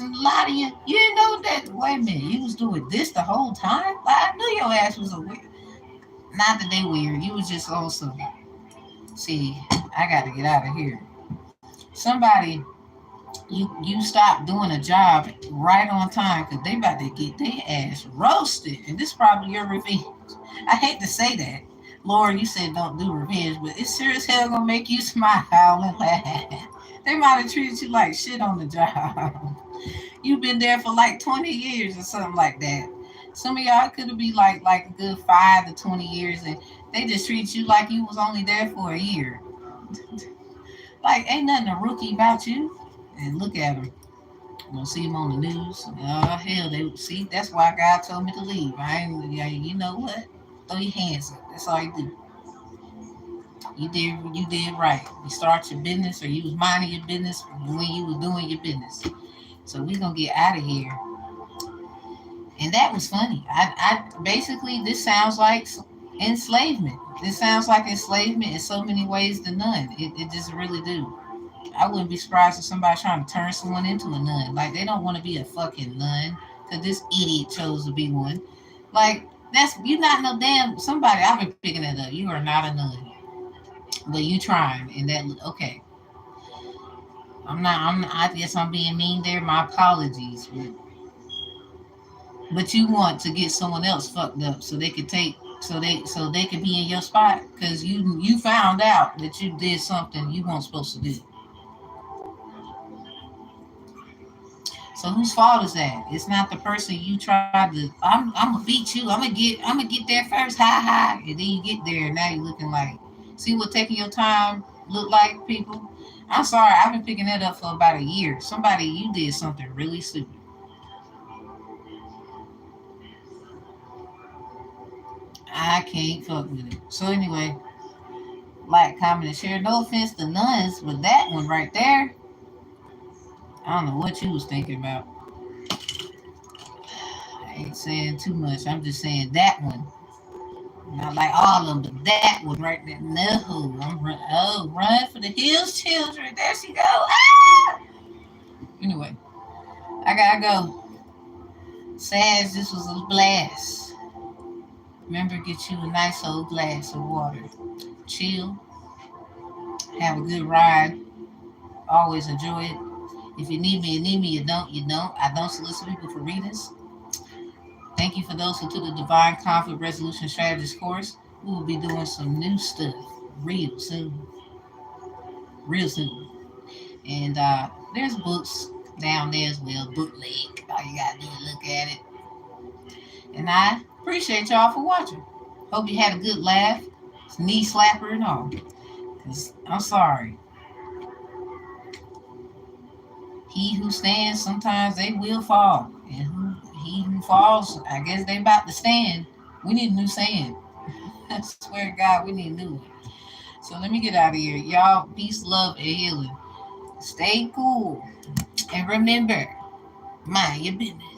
and lot of you, you didn't know that. Wait a minute, you was doing this the whole time. I knew your ass was a weird. Not that they weird. You was just also. See, I got to get out of here. Somebody, you stop doing a job right on time because they about to get their ass roasted, and this is probably your revenge. I hate to say that. Lord, you said don't do revenge, but it's sure as hell gonna make you smile and laugh. They might have treated you like shit on the job. You've been there for like 20 years or something like that. Some of y'all could have been like a good 5 to 20 years, and they just treat you like you was only there for a year. Like ain't nothing a rookie about you. And look at them. You gonna see them on the news. Oh hell, they see. That's why God told me to leave. I ain't. Yeah, you know what? Throw your hands up. That's all you do. You did right. You start your business, or you was minding your business when you was doing your business. So we gonna get out of here. And that was funny. I basically this sounds like enslavement. This sounds like enslavement in so many ways to none. It just really do. I wouldn't be surprised if somebody trying to turn someone into a nun. Like they don't want to be a fucking nun because this idiot chose to be one. Like that's you not no damn somebody. I've been picking it up. You are not a nun, but you trying and that okay. I'm not. I guess I'm being mean there. My apologies. But you want to get someone else fucked up so they could take so they could be in your spot because you found out that you did something you weren't supposed to do. So whose fault is that? It's not the person you tried to. I'm gonna beat you. I'm gonna get there first. Hi hi, and then you get there and now you're looking like. See what taking your time look like, people. I'm sorry. I've been picking that up for about a year. Somebody you did something really stupid. I can't fuck with it. So anyway, like, comment, and share. No offense to nuns, but that one right there, I don't know what you was thinking about. I ain't saying too much. I'm just saying that one. Not like all of them, but that one right there. No, run for the hills, children. There she go. Ah! Anyway, I gotta go. Sag, this was a blast. Remember, get you a nice old glass of water. Chill. Have a good ride. Always enjoy it. If you need me, you need me. You don't, you don't. I don't solicit people for readings. Thank you for those who took the Divine Conflict Resolution Strategist course. We will be doing some new stuff real soon. Real soon. And there's books down there as well. Bootleg. All you gotta do is look at it. And I appreciate y'all for watching. Hope you had a good laugh. Knee slapper and all. Because I'm sorry. He who stands, sometimes they will fall. And he who falls, I guess they about to stand. We need a new saying. I swear to God, we need a new one. So let me get out of here. Y'all, peace, love, and healing. Stay cool. And remember, mind your business.